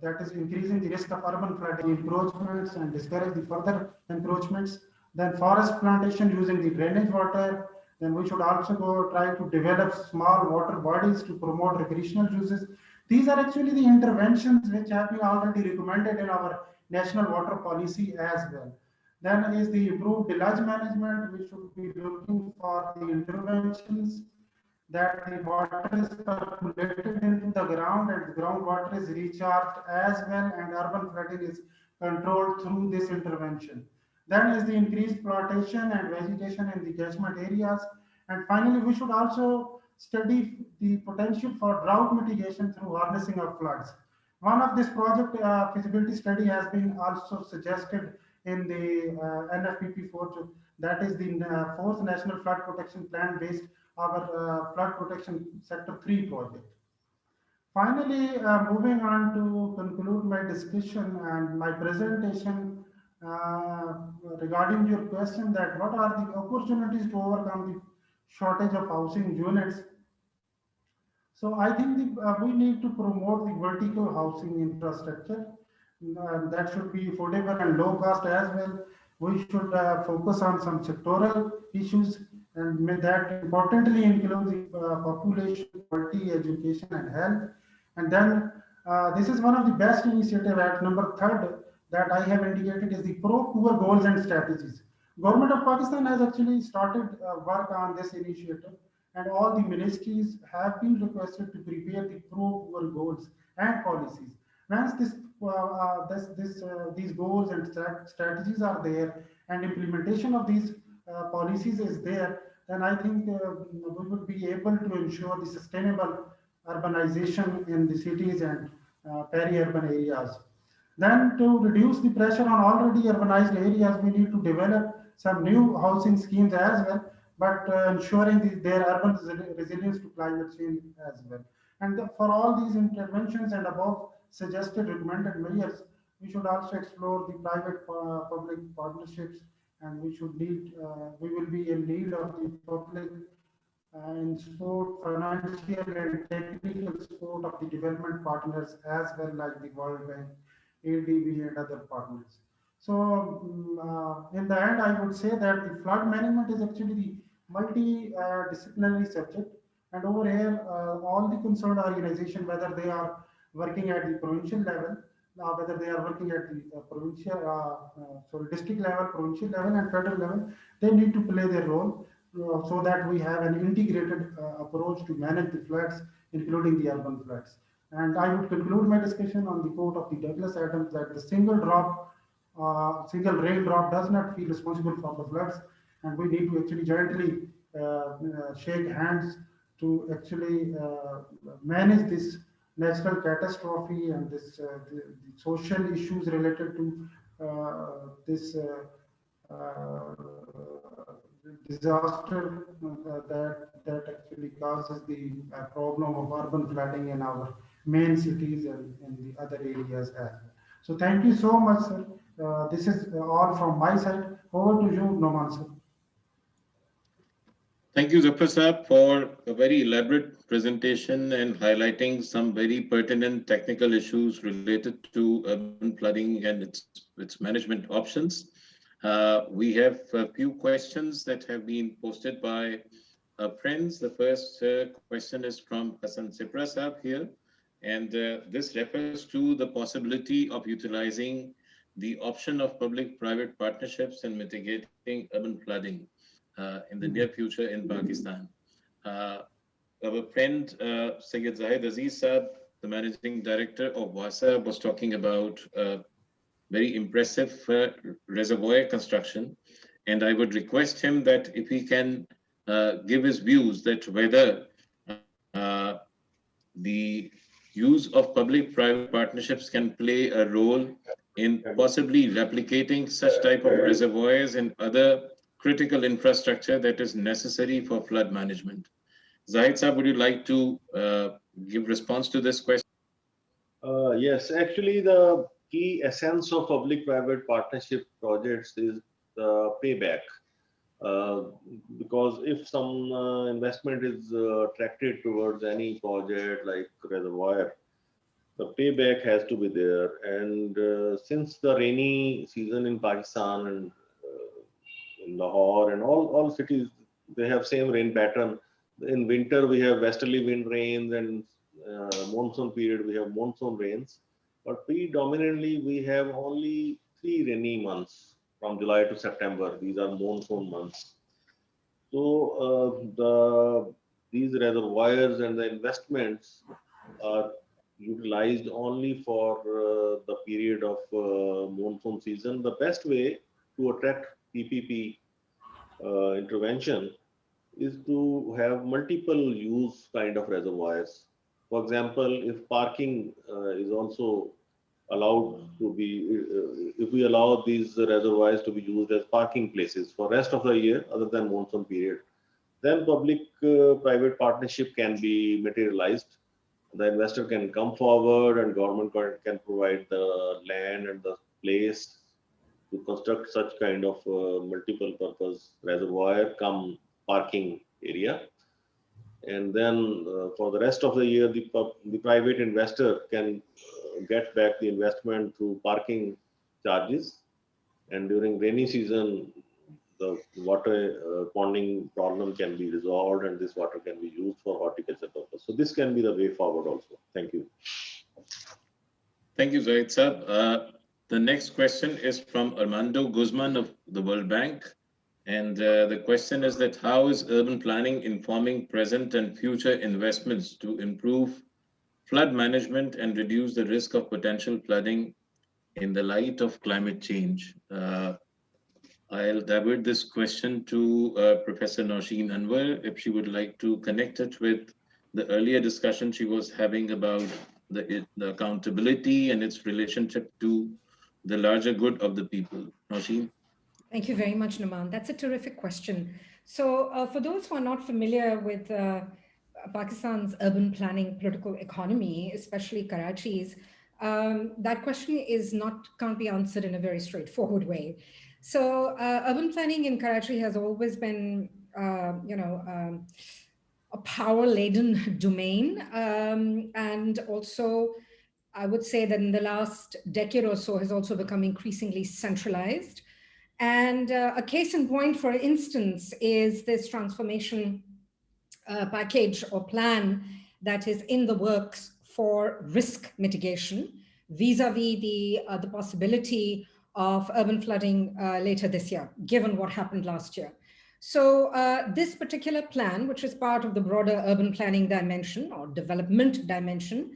that is increasing the risk of urban flooding encroachments and discourage the further encroachments Then forest plantation using the drainage water. Then we should also try to develop small water bodies to promote recreational uses. These are actually the interventions which have been already recommended in our national water policy as well. Then is the improved deluge management. We should be looking for the interventions that the water is percolated into the ground and the groundwater is recharged as well, and urban flooding is controlled through this intervention. Then is the increased plantation and vegetation in the catchment areas. And finally, we should also study the potential for drought mitigation through harnessing of floods. One of this project feasibility study has been also suggested in the NFPP4, that is the fourth National Flood Protection Plan based our flood protection sector 3 project. Finally, moving on to conclude my discussion and my presentation regarding your question that what are the opportunities to overcome the shortage of housing units. So I think we need to promote the vertical housing infrastructure that should be affordable and low cost as well. We should focus on some sectoral issues, and that importantly include the population, quality, education, and health. And then this is one of the best initiative at number third that I have indicated is the pro-poor goals and strategies. Government of Pakistan has actually started work on this initiative, and all the ministries have been requested to prepare the pro-poor goals and policies. Once these goals and strategies are there, and implementation of these policies is there, then I think we would be able to ensure the sustainable urbanization in the cities and peri-urban areas. Then to reduce the pressure on already urbanized areas, we need to develop some new housing schemes as well, but ensuring their urban resilience to climate change as well. And for all these interventions and above suggested recommended measures, we should also explore the private public partnerships, and we will be in need of the public and support, financial and technical support of the development partners as well, like the World Bank, ADB, and other partners. So, in the end, I would say that the flood management is actually the multi-disciplinary subject, and over here, all the concerned organizations, whether they are working at the provincial level, whether they are working at the district level, provincial level, and federal level, they need to play their role so that we have an integrated approach to manage the floods, including the urban floods. And I would conclude my discussion on the quote of the Douglas Adams that the single raindrop does not feel responsible for the floods, and we need to actually jointly shake hands to actually manage this natural catastrophe and this the social issues related to this disaster that actually causes the problem of urban flooding in our main cities and in the other areas as well. So thank you so much, sir. This is all from my side. Over to you, Noman, sir. Thank you, Zafar Saab, for a very elaborate presentation and highlighting some very pertinent technical issues related to urban flooding and its management options. We have a few questions that have been posted by friends. The first question is from Hassan Sipra Saab here, and this refers to the possibility of utilizing the option of public-private partnerships in mitigating urban flooding in the near future in Pakistan. Our friend Syed Zahid Aziz Saab, the managing director of WASA, was talking about very impressive reservoir construction, and I would request him that if he can give his views that whether the use of public-private partnerships can play a role in possibly replicating such type of reservoirs and other critical infrastructure that is necessary for flood management. Zahid Saab, would you like to give response to this question? Yes, actually the key essence of public-private partnership projects is the payback. Because if some investment is attracted towards any project like reservoir, the payback has to be there. And since the rainy season in Pakistan and in Lahore and all cities, they have same rain pattern. In winter, we have westerly wind rains, and monsoon period, we have monsoon rains. But predominantly, we have only 3 rainy months from July to September. These are monsoon months. So these reservoirs and the investments are utilized only for the period of monsoon season. The best way to attract PPP intervention is to have multiple use kind of reservoirs. For example, if parking is also allowed to be, if we allow these reservoirs to be used as parking places for rest of the year other than monsoon period, then public-private partnership can be materialized. The investor can come forward and government can provide the land and the place to construct such kind of multiple purpose reservoir come parking area. And then for the rest of the year, the private investor can get back the investment through parking charges. And during rainy season, the water ponding problem can be resolved, and this water can be used for horticulture purpose. So this can be the way forward also. Thank you. Thank you, Zahid Saab. The next question is from Armando Guzman of the World Bank. And the question is that how is urban planning informing present and future investments to improve flood management and reduce the risk of potential flooding in the light of climate change? I'll divert this question to Professor Nausheen Anwar, if she would like to connect it with the earlier discussion she was having about the accountability and its relationship to the larger good of the people. Nausheen? Thank you very much, Naman. That's a terrific question. So for those who are not familiar with Pakistan's urban planning political economy, especially Karachi's, that question can't be answered in a very straightforward way. So urban planning in Karachi has always been, a power-laden domain. And also, I would say that in the last decade or so has also become increasingly centralized. And a case in point, for instance, is this transformation package or plan that is in the works for risk mitigation vis-a-vis the possibility of urban flooding later this year, given what happened last year. So this particular plan, which is part of the broader urban planning dimension or development dimension,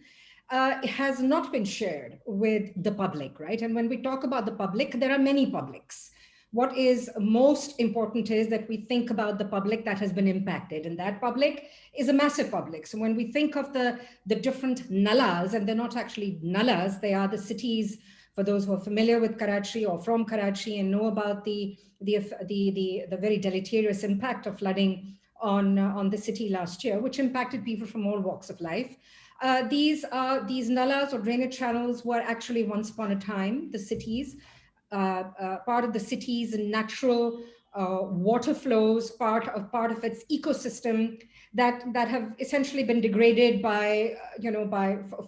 has not been shared with the public, right? And when we talk about the public, there are many publics. What is most important is that we think about the public that has been impacted, and that public is a massive public. So when we think of the different nalas, and they're not actually nalas, they are the cities, for those who are familiar with Karachi or from Karachi and know about the very deleterious impact of flooding on the city last year, which impacted people from all walks of life. These nalas or drainage channels were actually once upon a time the cities, part of the city's natural water flows, part of its ecosystem that have essentially been degraded by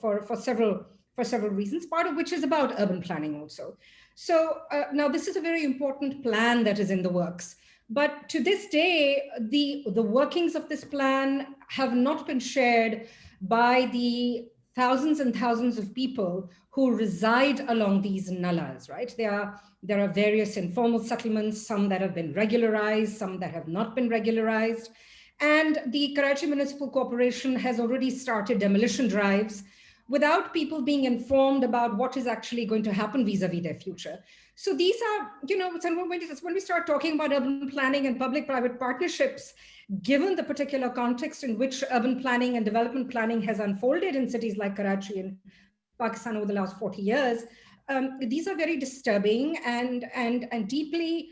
for several reasons, part of which is about urban planning also. So now this is a very important plan that is in the works. But to this day, the workings of this plan have not been shared by the thousands and thousands of people who reside along these nalas, right? There are various informal settlements, some that have been regularized, some that have not been regularized. And the Karachi Municipal Corporation has already started demolition drives without people being informed about what is actually going to happen vis-a-vis their future. So these are, when we start talking about urban planning and public-private partnerships, given the particular context in which urban planning and development planning has unfolded in cities like Karachi and Pakistan over the last 40 years, these are very disturbing and deeply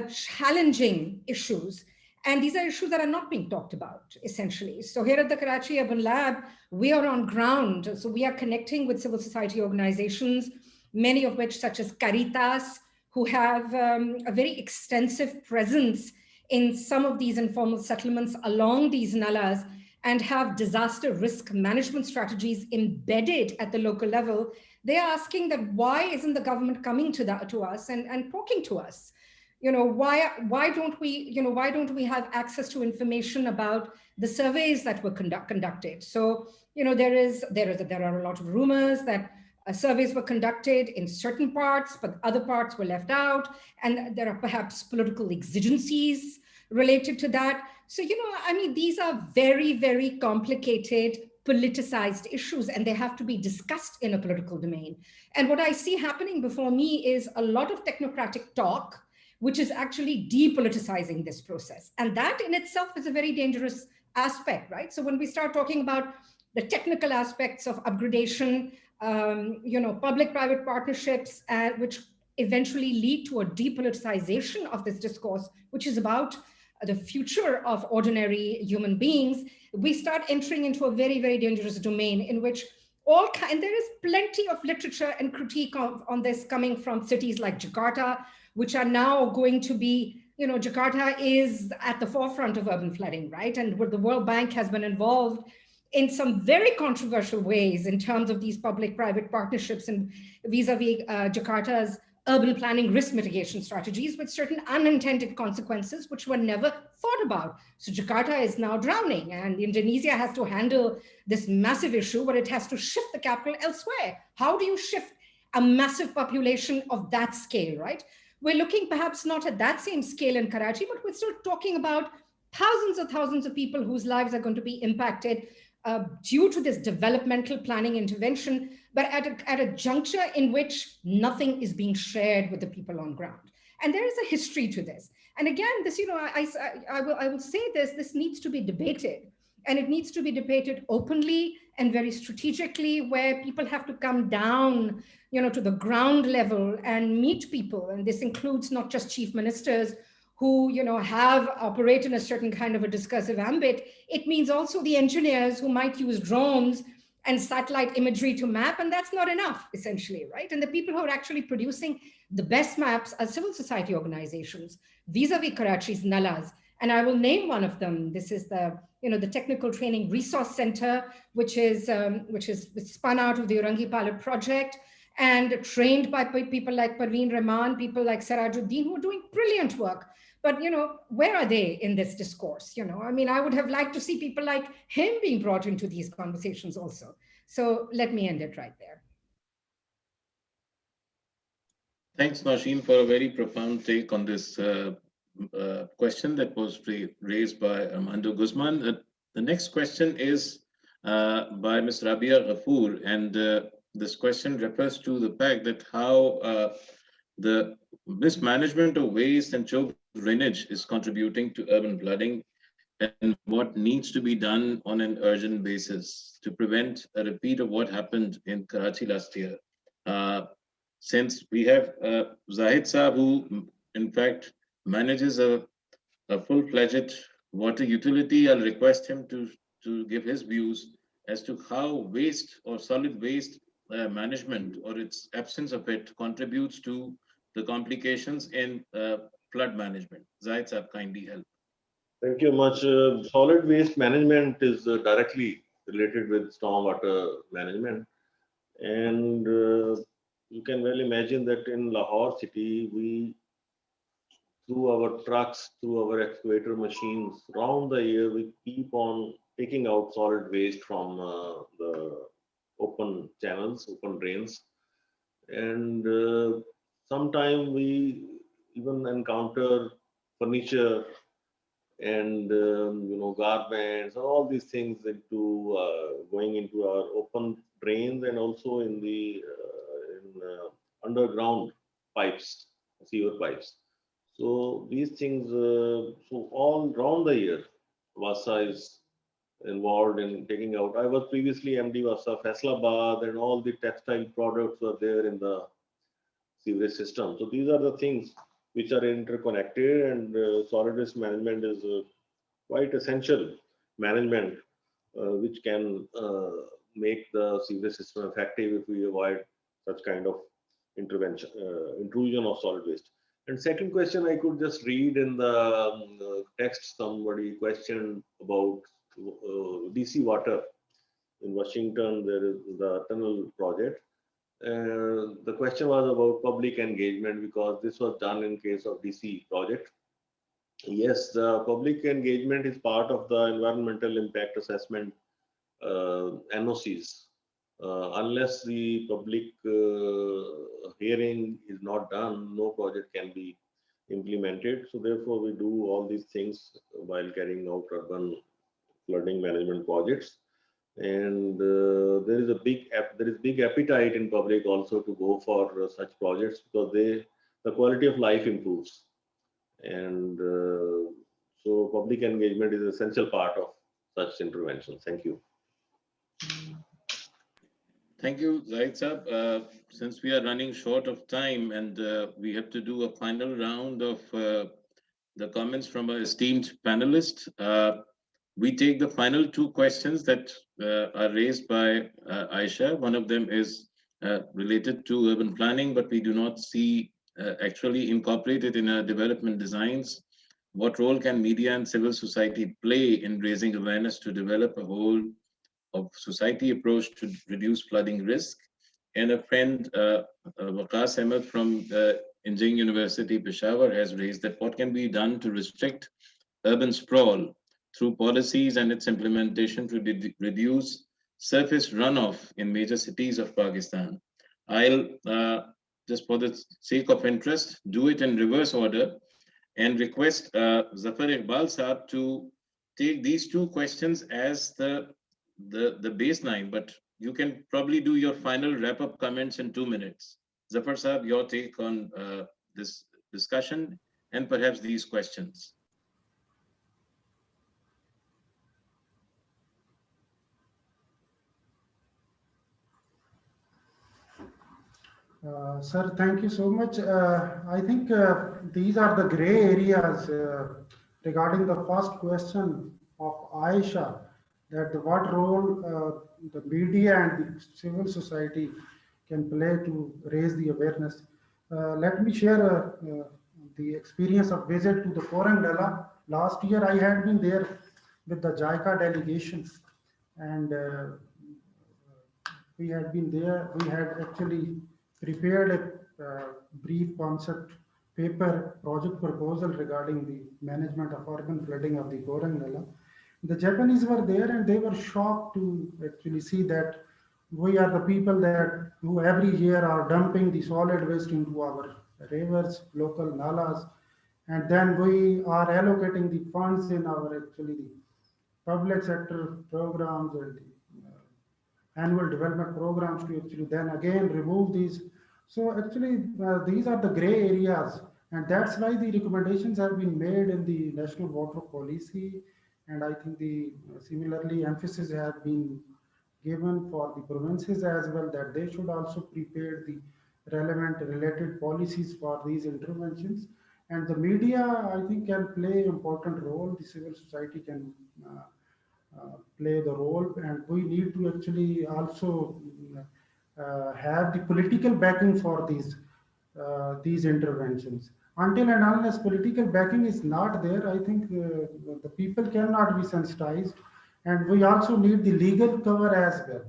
challenging issues. And these are issues that are not being talked about, essentially. So here at the Karachi Urban Lab, we are on ground. So we are connecting with civil society organizations, many of which, such as Caritas, who have a very extensive presence in some of these informal settlements along these nalas and have disaster risk management strategies embedded at the local level. They are asking that why isn't the government coming to us and talking to us? why don't we have access to information about the surveys that were conducted? So, there are a lot of rumors that surveys were conducted in certain parts, but other parts were left out. And there are perhaps political exigencies related to that. So, these are very, very complicated, politicized issues, and they have to be discussed in a political domain. And what I see happening before me is a lot of technocratic talk, which is actually depoliticizing this process. And that in itself is a very dangerous aspect, right? So when we start talking about the technical aspects of upgradation, public-private partnerships, which eventually lead to a depoliticization of this discourse, which is about the future of ordinary human beings, we start entering into a very, very dangerous domain in which and there is plenty of literature and critique on this coming from cities like Jakarta, which are now going to be, Jakarta is at the forefront of urban flooding, right? And where the World Bank has been involved in some very controversial ways in terms of these public-private partnerships and vis-a-vis Jakarta's urban planning risk mitigation strategies with certain unintended consequences which were never thought about. So Jakarta is now drowning, and Indonesia has to handle this massive issue where it has to shift the capital elsewhere. How do you shift a massive population of that scale, right? We're looking perhaps not at that same scale in Karachi, but we're still talking about thousands of people whose lives are going to be impacted due to this developmental planning intervention, but at a juncture in which nothing is being shared with the people on ground. And there is a history to this. And again, this, I will say this needs to be debated. And it needs to be debated openly and very strategically, where people have to come down, to the ground level and meet people. And this includes not just chief ministers who have operate in a certain kind of a discursive ambit. It means also the engineers who might use drones and satellite imagery to map, and that's not enough, essentially, right? And the people who are actually producing the best maps are civil society organizations, vis-a-vis Karachi's Nalas. And I will name one of them. This is the Technical Training Resource Center, which is spun out of the Urangi pilot project and trained by people like Parveen Rahman, people like Sirajuddin, who are doing brilliant work. But, where are they in this discourse? I would have liked to see people like him being brought into these conversations also. So let me end it right there. Thanks, Nausheen, for a very profound take on this question that was raised by Armando Guzman. The next question is by Ms. Rabia Ghafoor, and this question refers to the fact that how the mismanagement of waste and choke drainage is contributing to urban flooding, and what needs to be done on an urgent basis to prevent a repeat of what happened in Karachi last year. Since we have Zahid Saab, who in fact manages a full-fledged water utility, I'll request him to give his views as to how waste or solid waste management, or its absence of it, contributes to the complications in flood management. Zahid Saab, kindly help. Thank you much. Solid waste management is directly related with stormwater management. And you can well imagine that in Lahore city, we, through our trucks, through our excavator machines, around the year, we keep on taking out solid waste from the open channels, open drains. And sometimes we even encounter furniture and garments, all these things into going into our open drains, and also in the underground pipes, sewer pipes. So these things, so all around the year, Wasa is involved in taking out. I was previously MD Wasa Faisalabad, and all the textile products were there in the sewerage system. So these are the things which are interconnected, and solid waste management is quite essential management, which can make the sewerage system effective if we avoid such kind of intervention, intrusion of solid waste. And second question, I could just read in the text, somebody questioned about DC water. In Washington, there is the tunnel project, The question was about public engagement because this was done in case of DC project. Yes, the public engagement is part of the environmental impact assessment NOCs. Unless the public hearing is not done, no project can be implemented. So therefore, we do all these things while carrying out urban flooding management projects. And there is big appetite in public also to go for such projects because the quality of life improves. And so public engagement is an essential part of such interventions. Thank you. Thank you, Zahid Saab. Since we are running short of time and we have to do a final round of the comments from our esteemed panelists, we take the final two questions that are raised by Aisha. One of them is related to urban planning, but we do not see actually incorporated in our development designs. What role can media and civil society play in raising awareness to develop a whole of society approach to reduce flooding risk? And a friend, Waqas Ahmed from Engineering University, Peshawar, has raised that what can be done to restrict urban sprawl through policies and its implementation to reduce surface runoff in major cities of Pakistan. I'll, just for the sake of interest, do it in reverse order and request Zafar Iqbal Saab to take these two questions as the baseline, but you can probably do your final wrap-up comments in 2 minutes. Zafar Saab, your take on this discussion and perhaps these questions. Sir, thank you so much. I think these are the gray areas regarding the first question of Aisha, that what role the media and the civil society can play to raise the awareness. Let me share the experience of visit to the Korang Dala. Last year, I had been there with the JICA delegation, and we had been there. We had actually prepared a brief concept paper project proposal regarding the management of urban flooding of the Korang Nala. The Japanese were there and they were shocked to actually see that we are the people that who every year are dumping the solid waste into our rivers, local nalas, and then we are allocating the funds in our actually the public sector programs and the annual development programs to actually then again remove these. So actually these are the gray areas, and that's why the recommendations have been made in the national water policy, and I think the similarly emphasis have been given for the provinces as well, that they should also prepare the relevant related policies for these interventions. And the media, I think, can play important role. The civil society can play the role, and we need to actually also have the political backing for these interventions. Until and unless political backing is not there, I think the people cannot be sensitized, and we also need the legal cover as well.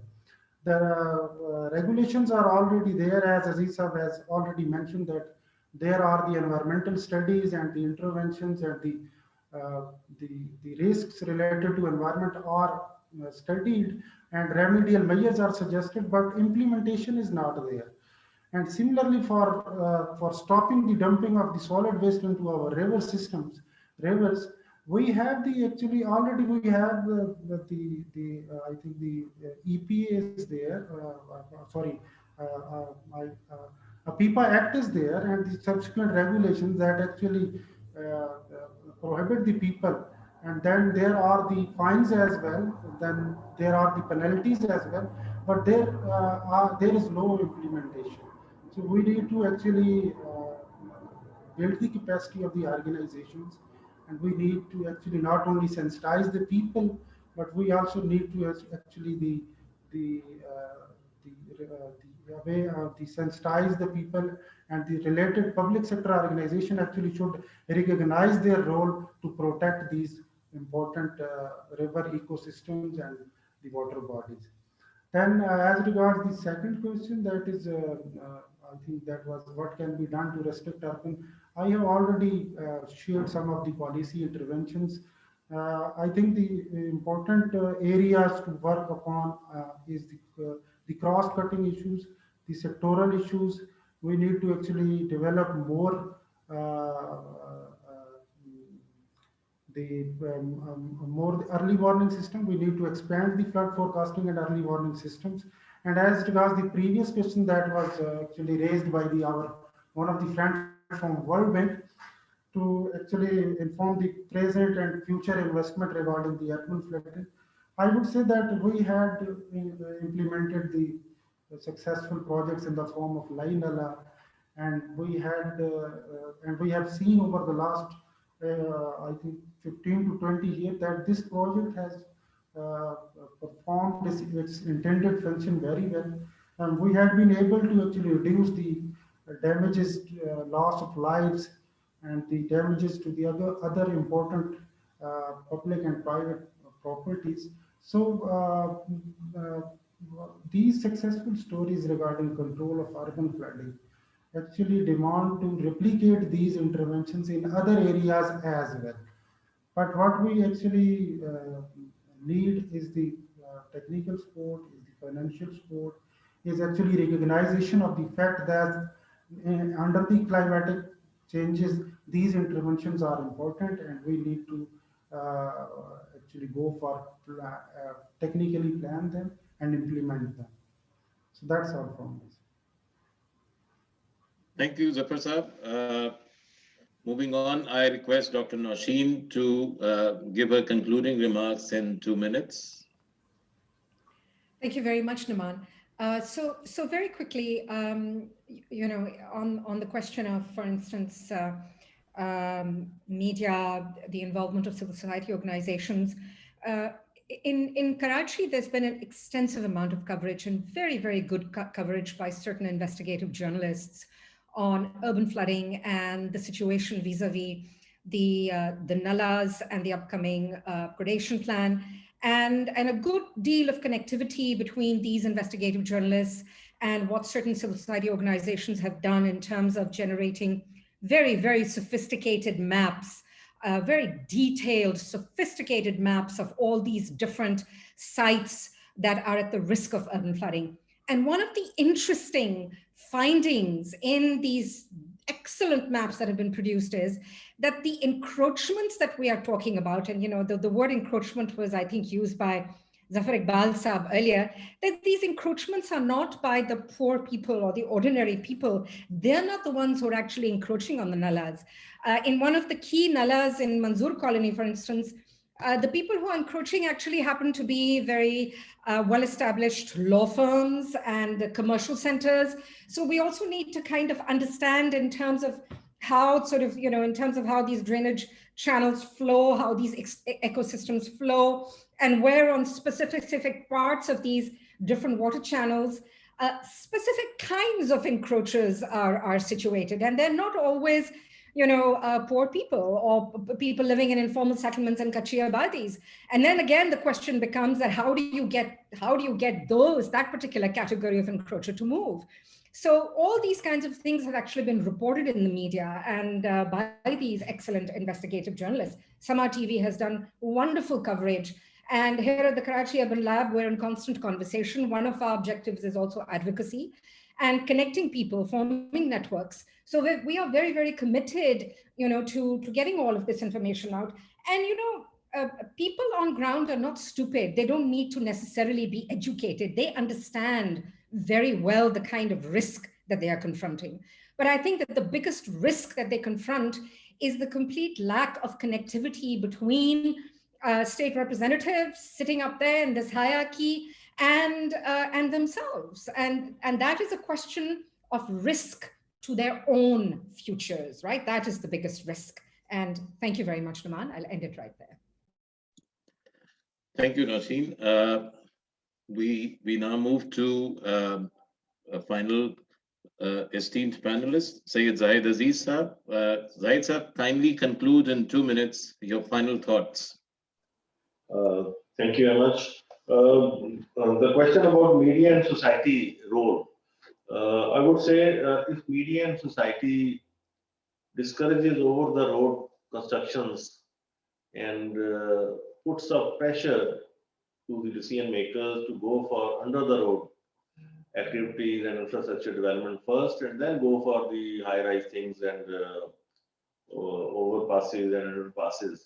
The regulations are already there, as Aziz Saab has already mentioned, that there are the environmental studies and the interventions and the risks related to environment are studied and remedial measures are suggested, but implementation is not there. And similarly, for stopping the dumping of the solid waste into our river systems, rivers, we have the actually already we have I think the EPA is there. Sorry, a PIPA Act is there, and the subsequent regulations that actually prohibit the people. And then there are the fines as well. Then there are the penalties as well. But there is no implementation. So we need to actually build the capacity of the organizations, and we need to actually not only sensitize the people, but we also need to actually the way the sensitize the people, and the related public sector organization actually should recognize their role to protect these important river ecosystems and the water bodies. Then as regards the second question, that is, I think that was what can be done to restrict urban. I have already shared some of the policy interventions. I think the important areas to work upon is the cross-cutting issues, the sectoral issues. We need to actually develop more more early warning system. We need to expand the flood forecasting and early warning systems. And as regards the previous question that was actually raised by our one of the friends from World Bank, to actually inform the present and future investment regarding the urban flooding, I would say that we had implemented the successful projects in the form of Lai Nala, and we have seen over the last I think 15 to 20 years that this project has performed its intended function very well. And we have been able to actually reduce the damages, loss of lives, and the damages to the other important public and private properties. So these successful stories regarding control of urban flooding actually demand to replicate these interventions in other areas as well. But what we actually need is the technical support, is the financial support, is actually recognition of the fact that under the climatic changes, these interventions are important, and we need to actually go for technically plan them and implement them. So that's all from us. Thank you, Zafar Saab. Moving on, I request Dr. Nausheen to give her concluding remarks in 2 minutes. Thank you very much, Naman. So very quickly, you know, on the question of, for instance, media, the involvement of civil society organizations. In Karachi, there's been an extensive amount of coverage and very, very good coverage by certain investigative journalists on urban flooding and the situation vis-a-vis the nalas and the upcoming predation plan, and a good deal of connectivity between these investigative journalists and what certain civil society organizations have done in terms of generating very, very sophisticated maps, very detailed, sophisticated maps of all these different sites that are at the risk of urban flooding. And one of the interesting findings in these excellent maps that have been produced is that the encroachments that we are talking about, and you know, the word encroachment was, I think, used by Zafar Iqbal Saab earlier, that these encroachments are not by the poor people or the ordinary people. They're not the ones who are actually encroaching on the nalas. In one of the key nalas in Manzoor Colony, for instance, the people who are encroaching actually happen to be very well-established law firms and commercial centers. So we also need to kind of understand in terms of how sort of, you know, in terms of how these drainage channels flow, how these ecosystems flow, and where on specific parts of these different water channels, specific kinds of encroachers are situated. And they're not always, you know, poor people or people living in informal settlements and kachi abadis. And then again, the question becomes that how do you get that particular category of encroacher to move? So all these kinds of things have actually been reported in the media and by these excellent investigative journalists. Sama TV has done wonderful coverage. And here at the Karachi Urban Lab, we're in constant conversation. One of our objectives is also advocacy and connecting people, forming networks. So we are very, very committed, you know, to getting all of this information out. And, you know, people on ground are not stupid. They don't need to necessarily be educated. They understand very well the kind of risk that they are confronting. But I think that the biggest risk that they confront is the complete lack of connectivity between state representatives sitting up there in this hierarchy and themselves. And that is a question of risk to their own futures, right? That is the biggest risk. And thank you very much, Naman. I'll end it right there. Thank you, Nausheen. We now move to a final esteemed panelist, Syed Zahid Aziz Saab. Zahid Saab, kindly conclude in 2 minutes your final thoughts. Thank you very much. The question about media and society role. I would say if media and society discourages over the road constructions and puts up pressure to the decision makers to go for under the road activities and infrastructure development first, and then go for the high-rise things and overpasses and underpasses,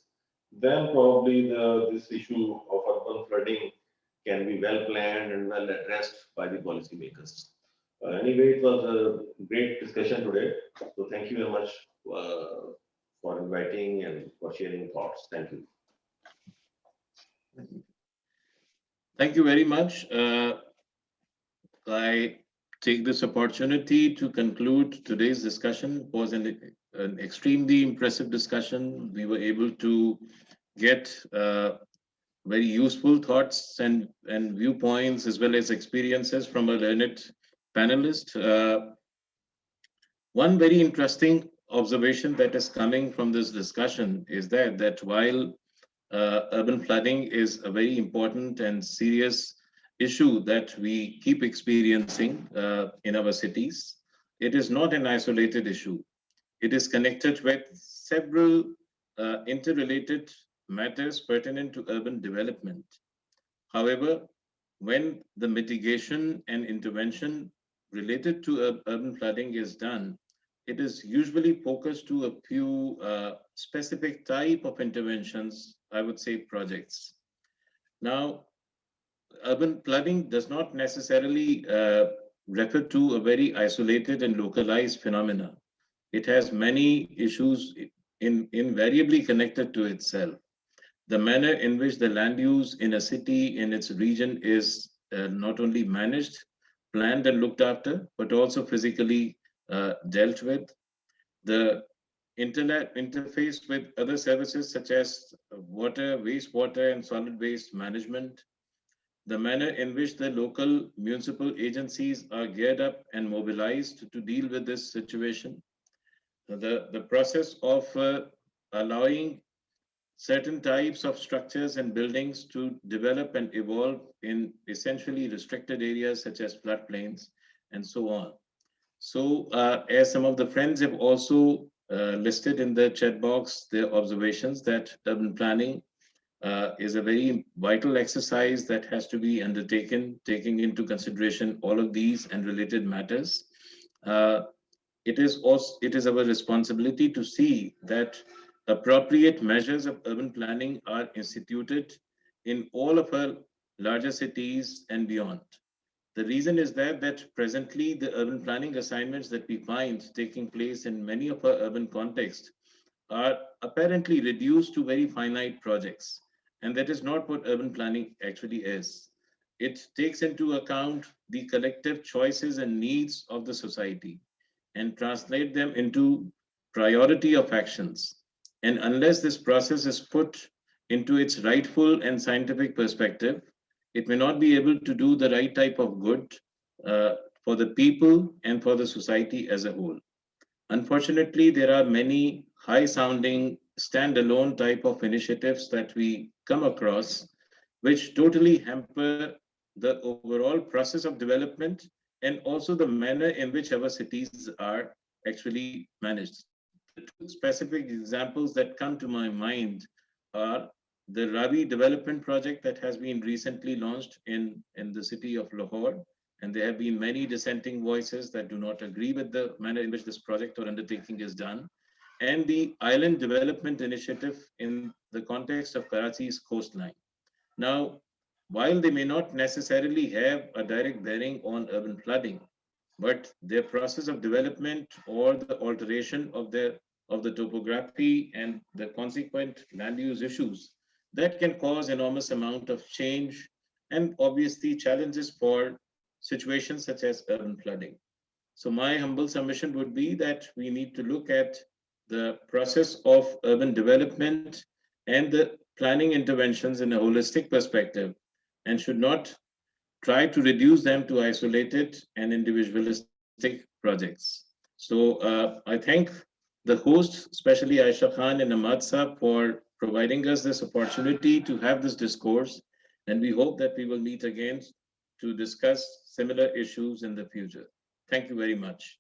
then probably this issue of urban flooding can be well planned and well addressed by the policymakers. Anyway, it was a great discussion today. So thank you very much for inviting and for sharing thoughts. Thank you. Thank you very much. I take this opportunity to conclude today's discussion. It was an extremely impressive discussion. We were able to get very useful thoughts and viewpoints as well as experiences from a learned panelist. One very interesting observation that is coming from this discussion is that while urban flooding is a very important and serious issue that we keep experiencing in our cities, it is not an isolated issue. It is connected with several interrelated matters pertinent to urban development. However, when the mitigation and intervention related to urban flooding is done, it is usually focused to a few specific type of interventions, I would say projects. Now, urban flooding does not necessarily refer to a very isolated and localized phenomena. It has many issues invariably connected to itself. The manner in which the land use in a city, in its region is not only managed, planned and looked after, but also physically dealt with. The internet interface with other services such as water, wastewater, and solid waste management. The manner in which the local municipal agencies are geared up and mobilized to deal with this situation. The process of allowing certain types of structures and buildings to develop and evolve in essentially restricted areas such as floodplains and so on. So as some of the friends have also listed in the chat box their observations that urban planning is a very vital exercise that has to be undertaken, taking into consideration all of these and related matters. It is our responsibility to see that appropriate measures of urban planning are instituted in all of our larger cities and beyond. The reason is that presently the urban planning assignments that we find taking place in many of our urban contexts are apparently reduced to very finite projects. And that is not what urban planning actually is. It takes into account the collective choices and needs of the society and translate them into priority of actions. And unless this process is put into its rightful and scientific perspective, it may not be able to do the right type of good for the people and for the society as a whole. Unfortunately, there are many high-sounding standalone type of initiatives that we come across, which totally hamper the overall process of development and also the manner in which our cities are actually managed. The two specific examples that come to my mind are the Ravi development project that has been recently launched in the city of Lahore. And there have been many dissenting voices that do not agree with the manner in which this project or undertaking is done. And the island development initiative in the context of Karachi's coastline. Now, while they may not necessarily have a direct bearing on urban flooding, but their process of development or the alteration of the topography and the consequent land use issues that can cause enormous amount of change and obviously challenges for situations such as urban flooding. So my humble submission would be that we need to look at the process of urban development and the planning interventions in a holistic perspective and should not try to reduce them to isolated and individualistic projects. So I thank the host, especially Aisha Khan and Ahmad Saab, for providing us this opportunity to have this discourse. And we hope that we will meet again to discuss similar issues in the future. Thank you very much.